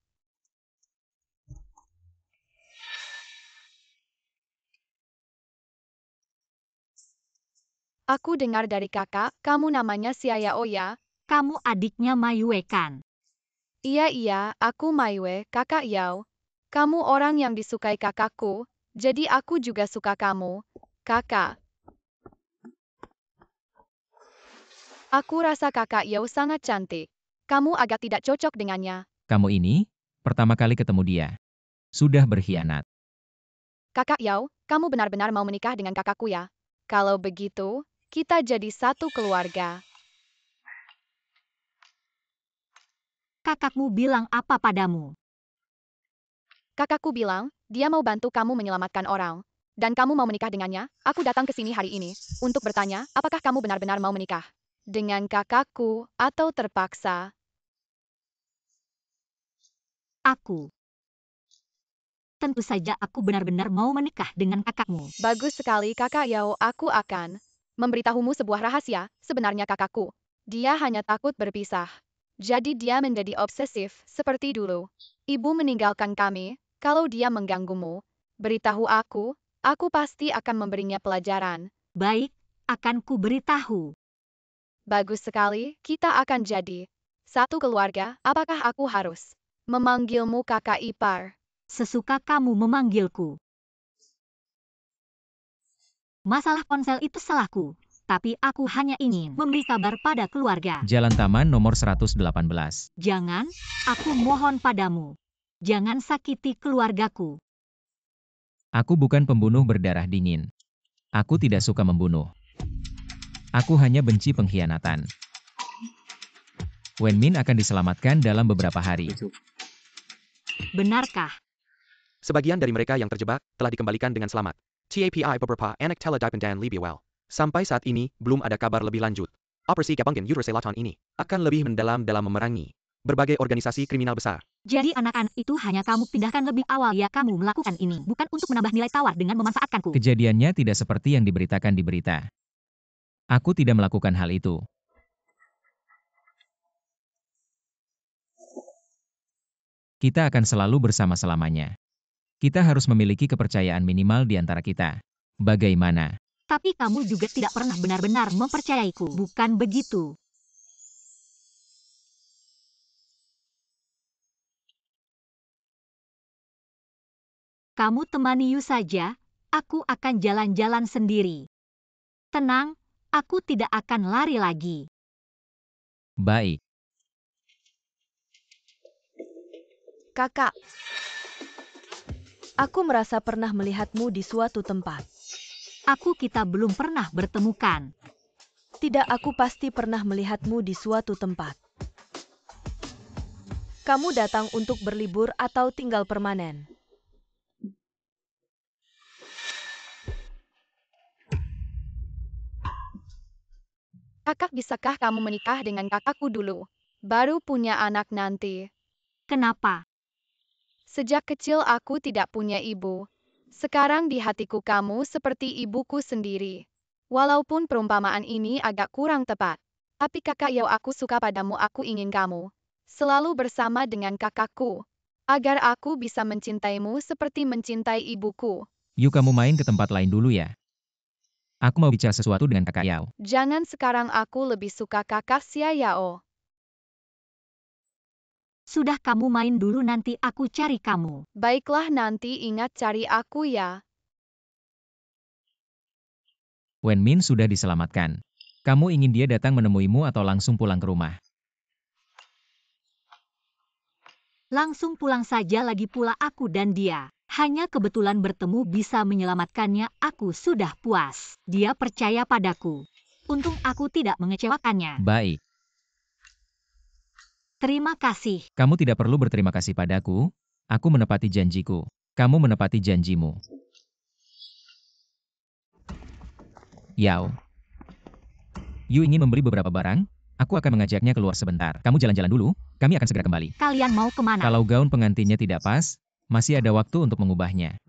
Aku dengar dari kakak, kamu namanya Xia Yao ya? Kamu adiknya Mayue kan? Iya, aku Maiwe, kakak Yao. Kamu orang yang disukai kakakku, jadi aku juga suka kamu, kakak. Aku rasa kakak Yao sangat cantik. Kamu agak tidak cocok dengannya. Kamu ini, pertama kali ketemu dia. Sudah berkhianat. Kakak Yao, kamu benar-benar mau menikah dengan kakakku ya? Kalau begitu, kita jadi satu keluarga. Kakakmu bilang apa padamu? Kakakku bilang, dia mau bantu kamu menyelamatkan orang. Dan kamu mau menikah dengannya? Aku datang ke sini hari ini untuk bertanya, apakah kamu benar-benar mau menikah dengan kakakku atau terpaksa? Aku. Tentu saja aku benar-benar mau menikah dengan kakakmu. Bagus sekali kakak Yao, aku akan memberitahumu sebuah rahasia, sebenarnya kakakku. Dia hanya takut berpisah. Jadi dia menjadi obsesif, seperti dulu. Ibu meninggalkan kami, kalau dia mengganggumu, beritahu aku pasti akan memberinya pelajaran. Baik, akan ku beritahu. Bagus sekali, kita akan jadi satu keluarga. Apakah aku harus memanggilmu kakak ipar? Sesuka kamu memanggilku. Masalah ponsel itu salahku, tapi aku hanya ingin memberi kabar pada keluarga. Jalan Taman nomor 118. Jangan, aku mohon padamu. Jangan sakiti keluargaku. Aku bukan pembunuh berdarah dingin. Aku tidak suka membunuh. Aku hanya benci pengkhianatan. Wenmin akan diselamatkan dalam beberapa hari. Benarkah? Sebagian dari mereka yang terjebak telah dikembalikan dengan selamat. TAPI beberapa anak telah dan lebih well. Sampai saat ini, belum ada kabar lebih lanjut. Operasi Gabungan Selatan ini akan lebih mendalam dalam memerangi berbagai organisasi kriminal besar. Jadi anak-anak itu hanya kamu pindahkan lebih awal ya kamu melakukan ini, bukan untuk menambah nilai tawar dengan memanfaatkanku. Kejadiannya tidak seperti yang diberitakan di berita. Aku tidak melakukan hal itu. Kita akan selalu bersama selamanya. Kita harus memiliki kepercayaan minimal di antara kita. Bagaimana? Tapi kamu juga tidak pernah benar-benar mempercayaiku, bukan begitu? Kamu temani Yu saja, aku akan jalan-jalan sendiri. Tenang, aku tidak akan lari lagi. Baik. Kakak, aku merasa pernah melihatmu di suatu tempat. Kita belum pernah bertemukan. Tidak, aku pasti pernah melihatmu di suatu tempat. Kamu datang untuk berlibur atau tinggal permanen? Kakak, bisakah kamu menikah dengan kakakku dulu? Baru punya anak nanti. Kenapa? Sejak kecil aku tidak punya ibu. Sekarang di hatiku kamu seperti ibuku sendiri. Walaupun perumpamaan ini agak kurang tepat. Tapi kakak Yao, aku suka padamu, aku ingin kamu selalu bersama dengan kakakku. Agar aku bisa mencintaimu seperti mencintai ibuku. Yuk kamu main ke tempat lain dulu ya. Aku mau bicara sesuatu dengan kakak Yao. Jangan, sekarang aku lebih suka kakak Xia Yao. Sudah, kamu main dulu, nanti aku cari kamu. Baiklah, nanti ingat cari aku ya. Wenmin sudah diselamatkan. Kamu ingin dia datang menemuimu atau langsung pulang ke rumah? Langsung pulang saja, lagi pula aku dan dia. Hanya kebetulan bertemu bisa menyelamatkannya, aku sudah puas. Dia percaya padaku. Untung aku tidak mengecewakannya. Baik. Terima kasih. Kamu tidak perlu berterima kasih padaku. Aku menepati janjiku. Kamu menepati janjimu. Yao. You ingin membeli beberapa barang? Aku akan mengajaknya keluar sebentar. Kamu jalan-jalan dulu, kami akan segera kembali. Kalian mau kemana? Kalau gaun pengantinnya tidak pas, masih ada waktu untuk mengubahnya.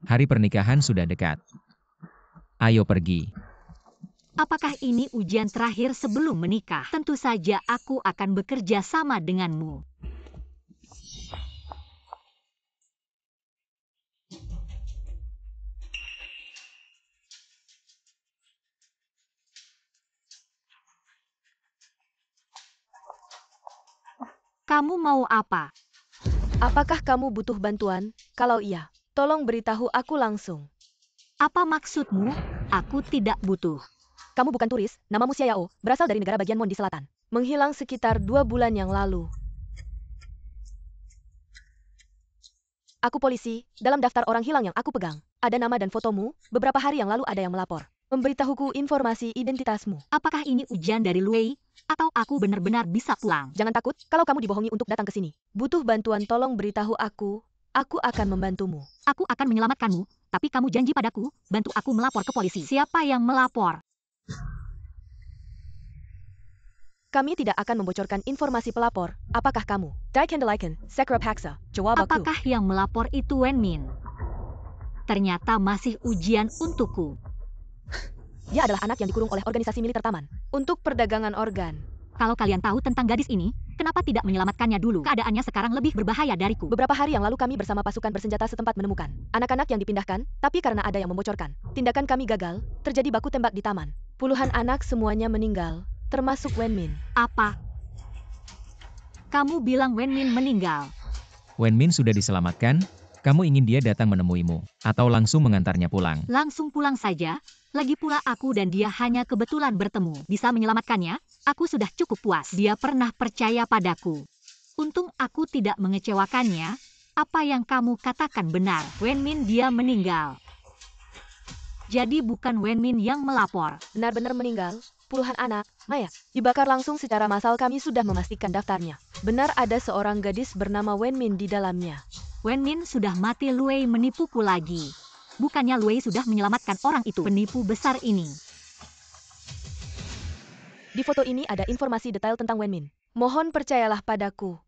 Hari pernikahan sudah dekat. Ayo pergi. Apakah ini ujian terakhir sebelum menikah? Tentu saja aku akan bekerja sama denganmu. Kamu mau apa? Apakah kamu butuh bantuan? Kalau iya, tolong beritahu aku langsung. Apa maksudmu? Aku tidak butuh. Kamu bukan turis, namamu Xiao, berasal dari negara bagian Mon di selatan. Menghilang sekitar 2 bulan yang lalu. Aku polisi, dalam daftar orang hilang yang aku pegang. Ada nama dan fotomu, beberapa hari yang lalu ada yang melapor. Memberitahuku informasi identitasmu. Apakah ini ujian dari Luei? Atau aku benar-benar bisa pulang? Jangan takut, kalau kamu dibohongi untuk datang ke sini. Butuh bantuan tolong beritahu aku akan membantumu. Aku akan menyelamatkanmu, tapi kamu janji padaku, bantu aku melapor ke polisi. Siapa yang melapor? Kami tidak akan membocorkan informasi pelapor. Apakah kamu? Daikandelikan, Sekrapaksa, jawab aku. Apakah yang melapor itu Wenmin? Ternyata masih ujian untukku. Dia adalah anak yang dikurung oleh organisasi militer Taman untuk perdagangan organ. Kalau kalian tahu tentang gadis ini, kenapa tidak menyelamatkannya dulu? Keadaannya sekarang lebih berbahaya dariku. Beberapa hari yang lalu kami bersama pasukan bersenjata setempat menemukan anak-anak yang dipindahkan, tapi karena ada yang membocorkan, tindakan kami gagal, terjadi baku tembak di taman. Puluhan anak semuanya meninggal, termasuk Wenmin. Apa? Kamu bilang Wenmin meninggal. Wenmin sudah diselamatkan, kamu ingin dia datang menemuimu, atau langsung mengantarnya pulang. Langsung pulang saja, lagi pula aku dan dia hanya kebetulan bertemu. Bisa menyelamatkannya, aku sudah cukup puas. Dia pernah percaya padaku. Untung aku tidak mengecewakannya. Apa yang kamu katakan benar, Wenmin dia meninggal. Jadi bukan Wenmin yang melapor. Benar-benar meninggal, puluhan anak, mayat, dibakar langsung secara massal. Kami sudah memastikan daftarnya. Benar ada seorang gadis bernama Wenmin di dalamnya. Wenmin sudah mati, Luei menipuku lagi. Bukannya Luei sudah menyelamatkan orang itu, penipu besar ini. Di foto ini ada informasi detail tentang Wenmin. Mohon percayalah padaku.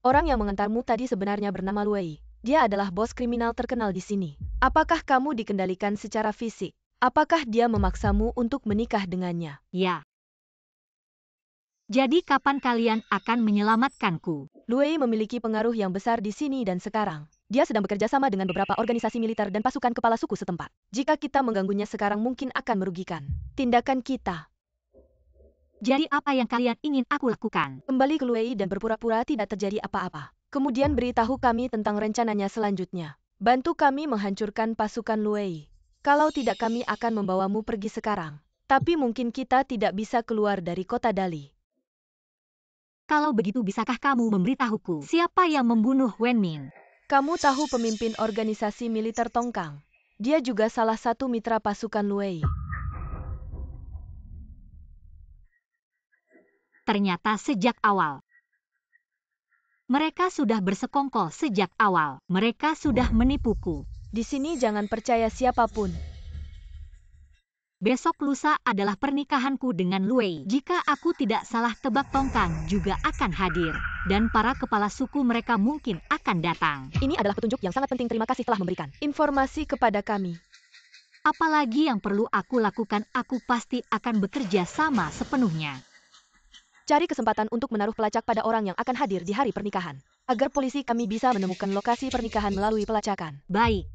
Orang yang mengantarmu tadi sebenarnya bernama Luei. Dia adalah bos kriminal terkenal di sini. Apakah kamu dikendalikan secara fisik? Apakah dia memaksamu untuk menikah dengannya? Ya. Jadi kapan kalian akan menyelamatkanku? Luei memiliki pengaruh yang besar di sini dan sekarang. Dia sedang bekerja sama dengan beberapa organisasi militer dan pasukan kepala suku setempat. Jika kita mengganggunya sekarang mungkin akan merugikan tindakan kita. Jadi apa yang kalian ingin aku lakukan? Kembali ke Luei dan berpura-pura tidak terjadi apa-apa. Kemudian beritahu kami tentang rencananya selanjutnya. Bantu kami menghancurkan pasukan Luei. Kalau tidak kami akan membawamu pergi sekarang. Tapi mungkin kita tidak bisa keluar dari kota Dali. Kalau begitu bisakah kamu memberitahuku siapa yang membunuh Wenmin? Kamu tahu pemimpin organisasi militer Tongkang. Dia juga salah satu mitra pasukan Luei. Ternyata sejak awal. Mereka sudah bersekongkol sejak awal. Mereka sudah menipuku. Di sini jangan percaya siapapun. Besok lusa adalah pernikahanku dengan Luei. Jika aku tidak salah tebak Tongkang juga akan hadir. Dan para kepala suku mereka mungkin akan datang. Ini adalah petunjuk yang sangat penting. Terima kasih telah memberikan informasi kepada kami. Apalagi yang perlu aku lakukan, aku pasti akan bekerja sama sepenuhnya. Cari kesempatan untuk menaruh pelacak pada orang yang akan hadir di hari pernikahan. Agar polisi kami bisa menemukan lokasi pernikahan melalui pelacakan. Baik.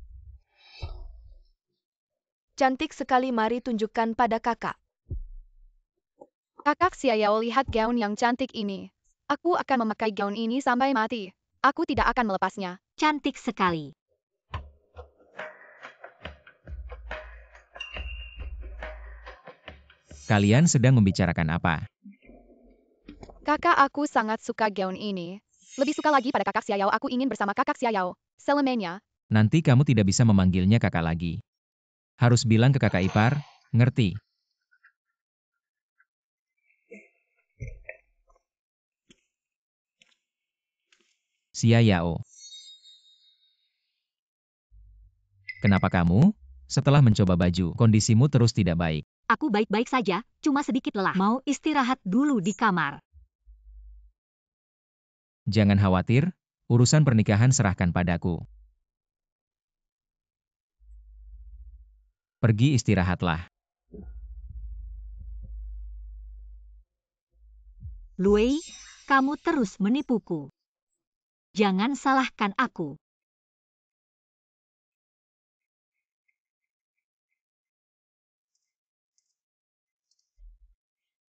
Cantik sekali, mari tunjukkan pada kakak. Kakak Xiao, lihat gaun yang cantik ini. Aku akan memakai gaun ini sampai mati. Aku tidak akan melepasnya. Cantik sekali. Kalian sedang membicarakan apa? Kakak, aku sangat suka gaun ini. Lebih suka lagi pada kakak Xiao. Aku ingin bersama kakak Xiao selamanya. Nanti kamu tidak bisa memanggilnya kakak lagi. Harus bilang ke kakak ipar, ngerti? Xiao. Kenapa kamu, setelah mencoba baju, kondisimu terus tidak baik? Aku baik-baik saja, cuma sedikit lelah. Mau istirahat dulu di kamar. Jangan khawatir, urusan pernikahan serahkan padaku. Pergi istirahatlah. Luei, kamu terus menipuku. Jangan salahkan aku.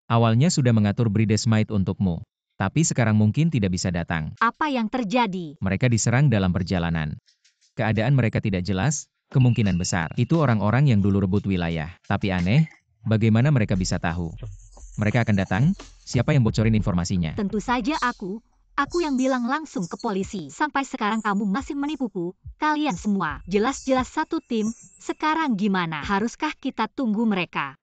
Awalnya sudah mengatur bridesmaid untukmu. Tapi sekarang mungkin tidak bisa datang. Apa yang terjadi? Mereka diserang dalam perjalanan. Keadaan mereka tidak jelas, kemungkinan besar. Itu orang-orang yang dulu rebut wilayah. Tapi aneh, bagaimana mereka bisa tahu? Mereka akan datang? Siapa yang bocorin informasinya? Tentu saja aku. Aku yang bilang langsung ke polisi. Sampai sekarang kamu masih menipuku. Kalian semua. Jelas-jelas satu tim. Sekarang gimana? Haruskah kita tunggu mereka?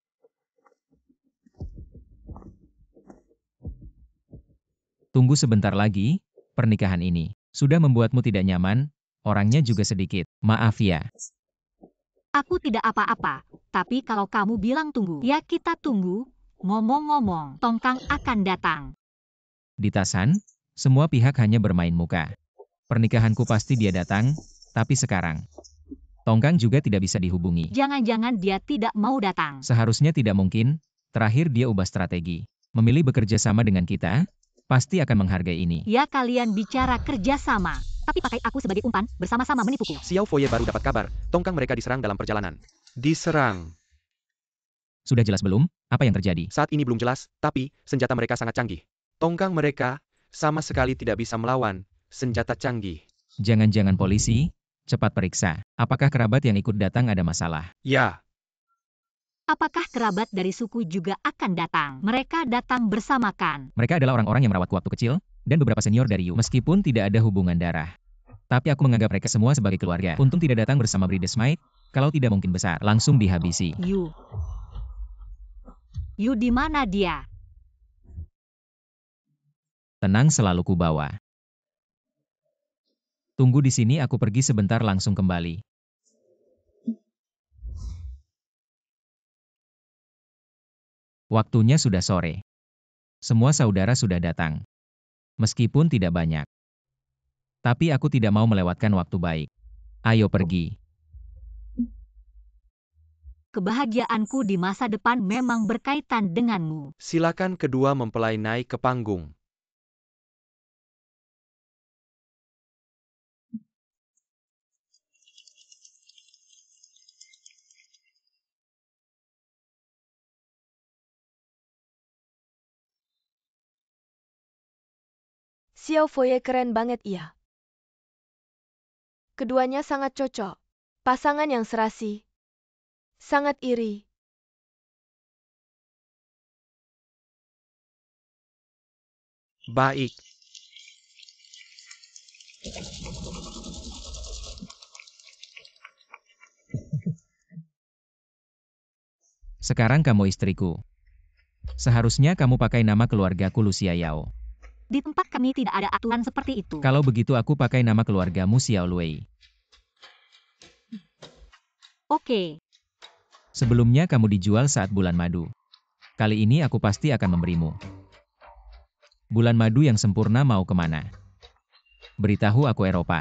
Tunggu sebentar lagi, pernikahan ini sudah membuatmu tidak nyaman, orangnya juga sedikit. Maaf ya. Aku tidak apa-apa. Tapi kalau kamu bilang tunggu, ya kita tunggu. Ngomong-ngomong, Tongkang akan datang. Di Tasan, semua pihak hanya bermain muka. Pernikahanku pasti dia datang, tapi sekarang Tongkang juga tidak bisa dihubungi. Jangan-jangan dia tidak mau datang. Seharusnya tidak mungkin, terakhir dia ubah strategi. Memilih bekerja sama dengan kita, pasti akan menghargai ini. Ya kalian bicara kerjasama. Tapi pakai aku sebagai umpan, bersama-sama menipuku. Xiao Foye baru dapat kabar, Tongkang mereka diserang dalam perjalanan. Diserang. Sudah jelas belum, apa yang terjadi? Saat ini belum jelas, tapi senjata mereka sangat canggih. Tongkang mereka sama sekali tidak bisa melawan senjata canggih. Jangan-jangan polisi, cepat periksa. Apakah kerabat yang ikut datang ada masalah? Ya, Apakah kerabat dari suku juga akan datang? Mereka datang bersamakan. Mereka adalah orang-orang yang merawatku waktu kecil, dan beberapa senior dari Yu. Meskipun tidak ada hubungan darah. Tapi aku menganggap mereka semua sebagai keluarga. Untung tidak datang bersama Bridesmaid, kalau tidak mungkin besar. Langsung dihabisi. Yu. Yu di mana dia? Tenang selalu kubawa. Tunggu di sini aku pergi sebentar langsung kembali. Waktunya sudah sore. Semua saudara sudah datang. Meskipun tidak banyak. Tapi aku tidak mau melewatkan waktu baik. Ayo pergi. Kebahagiaanku di masa depan memang berkaitan denganmu. silakan kedua mempelai naik ke panggung. Xiao Foye keren banget iya. Keduanya sangat cocok. Pasangan yang serasi. Sangat iri. Baik. Sekarang kamu istriku. Seharusnya kamu pakai nama keluargaku Lucia Yao. Di tempat kami tidak ada aturan seperti itu. Kalau begitu aku pakai nama keluargamu Xiao Luei. Oke. Sebelumnya kamu dijual saat bulan madu. Kali ini aku pasti akan memberimu. Bulan madu yang sempurna mau kemana? Beritahu aku Eropa.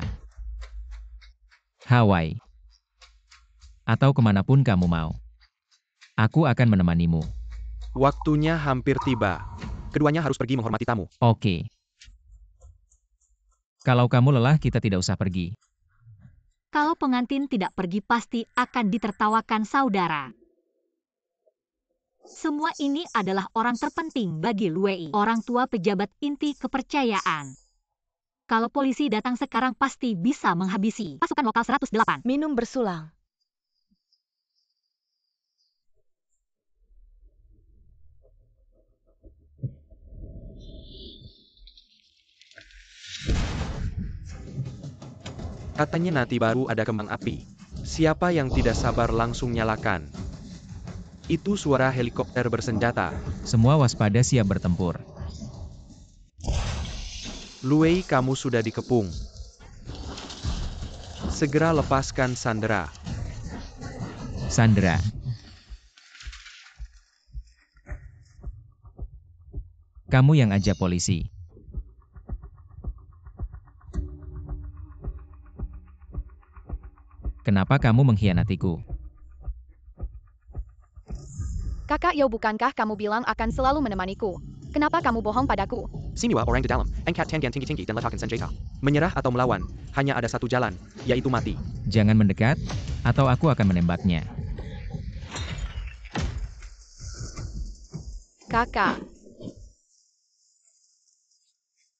Hawaii. Atau kemanapun kamu mau. Aku akan menemanimu. Waktunya hampir tiba. Keduanya harus pergi menghormati tamu. Oke. Kalau kamu lelah kita tidak usah pergi. Kalau pengantin tidak pergi pasti akan ditertawakan saudara. Semua ini adalah orang terpenting bagi Luei, orang tua pejabat inti kepercayaan. Kalau polisi datang sekarang pasti bisa menghabisi pasukan lokal 108. Minum bersulang. Katanya nanti baru ada kembang api. Siapa yang tidak sabar langsung nyalakan. Itu suara helikopter bersenjata. Semua waspada siap bertempur. Luei, kamu sudah dikepung. Segera lepaskan Sandera. Sandra. Kamu yang ajak polisi. Kenapa kamu mengkhianatiku? Kakak Yao, bukankah kamu bilang akan selalu menemaniku? Kenapa kamu bohong padaku? Siniwa orang di dalam, angkat tangan tinggi-tinggi dan letakkan senjata. Menyerah atau melawan, hanya ada satu jalan, yaitu mati. Jangan mendekat, atau aku akan menembaknya. Kakak.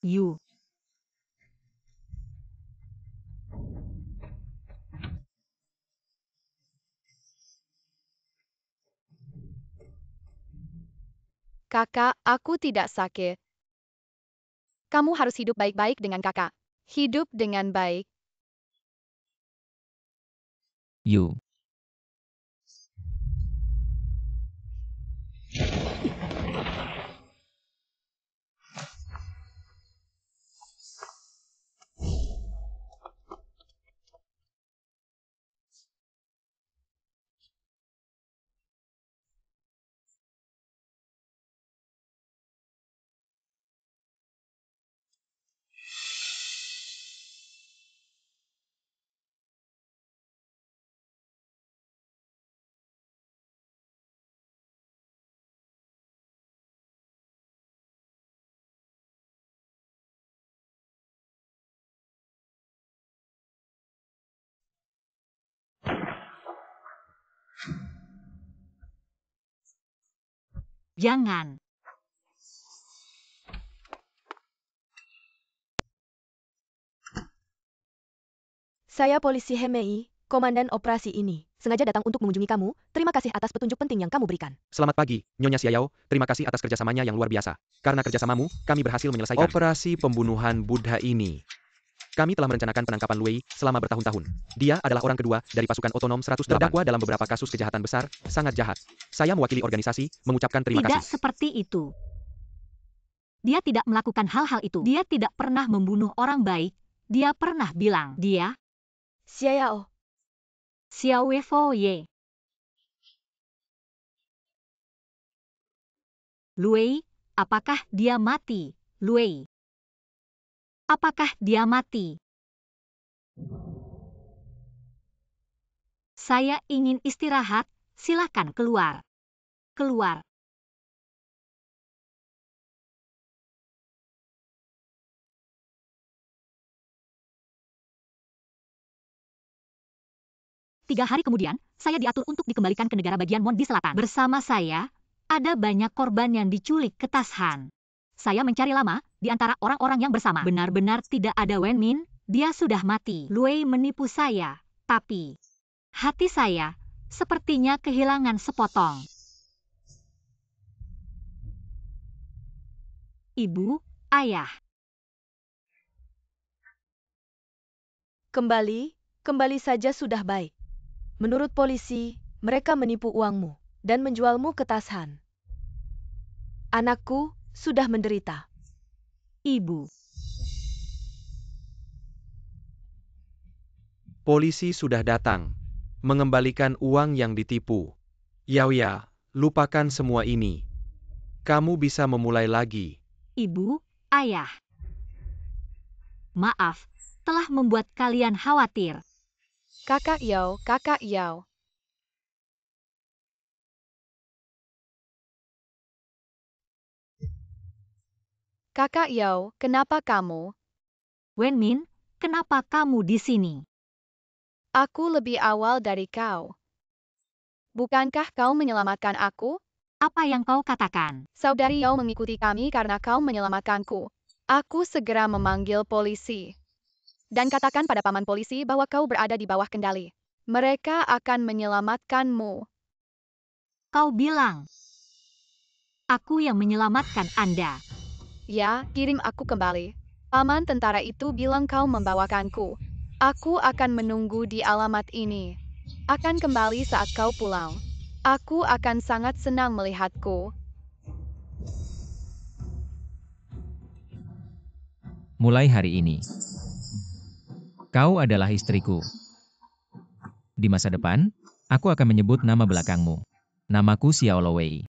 Yu. Kakak, aku tidak sakit. Kamu harus hidup baik-baik dengan kakak. Hidup dengan baik. Yu. Jangan. Saya polisi Hemei, komandan operasi ini. Sengaja datang untuk mengunjungi kamu. Terima kasih atas petunjuk penting yang kamu berikan. Selamat pagi, Nyonya Xiao. Terima kasih atas kerjasamanya yang luar biasa. Karena kerjasamamu, kami berhasil menyelesaikan operasi pembunuhan Buddha ini. Kami telah merencanakan penangkapan Luei selama bertahun-tahun. Dia adalah orang kedua dari pasukan otonom 108 terdakwa dalam beberapa kasus kejahatan besar, sangat jahat. Saya mewakili organisasi, mengucapkan terima Tidak kasih. seperti itu. Dia tidak melakukan hal-hal itu. Dia tidak pernah membunuh orang baik. Dia pernah bilang, dia Xiao. Xiao Weifoye. Luei, apakah dia mati? Luei. Apakah dia mati? Saya ingin istirahat, silakan keluar. Keluar. Tiga hari kemudian, saya diatur untuk dikembalikan ke negara bagian Mondi Selatan. Bersama saya, ada banyak korban yang diculik ke Tas-Han. Saya mencari lama di antara orang-orang yang bersama. Benar-benar tidak ada Wen Min, dia sudah mati. Luei menipu saya, tapi hati saya sepertinya kehilangan sepotong. Ibu, ayah. Kembali saja sudah baik. Menurut polisi, mereka menipu uangmu dan menjualmu ke Tas-Han. Anakku sudah menderita. Ibu. Polisi sudah datang, mengembalikan uang yang ditipu. Yaoya, lupakan semua ini. Kamu bisa memulai lagi. Ibu, ayah. Maaf, telah membuat kalian khawatir. Kakak Yao, kakak Yao. Kakak Yao, kenapa kamu? Wen Min, kenapa kamu di sini? Aku lebih awal dari kau. Bukankah kau menyelamatkan aku? Apa yang kau katakan? Saudari Yao mengikuti kami karena kau menyelamatkanku. Aku segera memanggil polisi. Dan katakan pada paman polisi bahwa kau berada di bawah kendali. Mereka akan menyelamatkanmu. Kau bilang, aku yang menyelamatkan Anda. Ya, kirim aku kembali. Paman tentara itu bilang kau membawakanku. Aku akan menunggu di alamat ini. Akan kembali saat kau pulang. Aku akan sangat senang melihatku. Mulai hari ini, kau adalah istriku. Di masa depan, aku akan menyebut nama belakangmu. Namaku Xiao Lowei.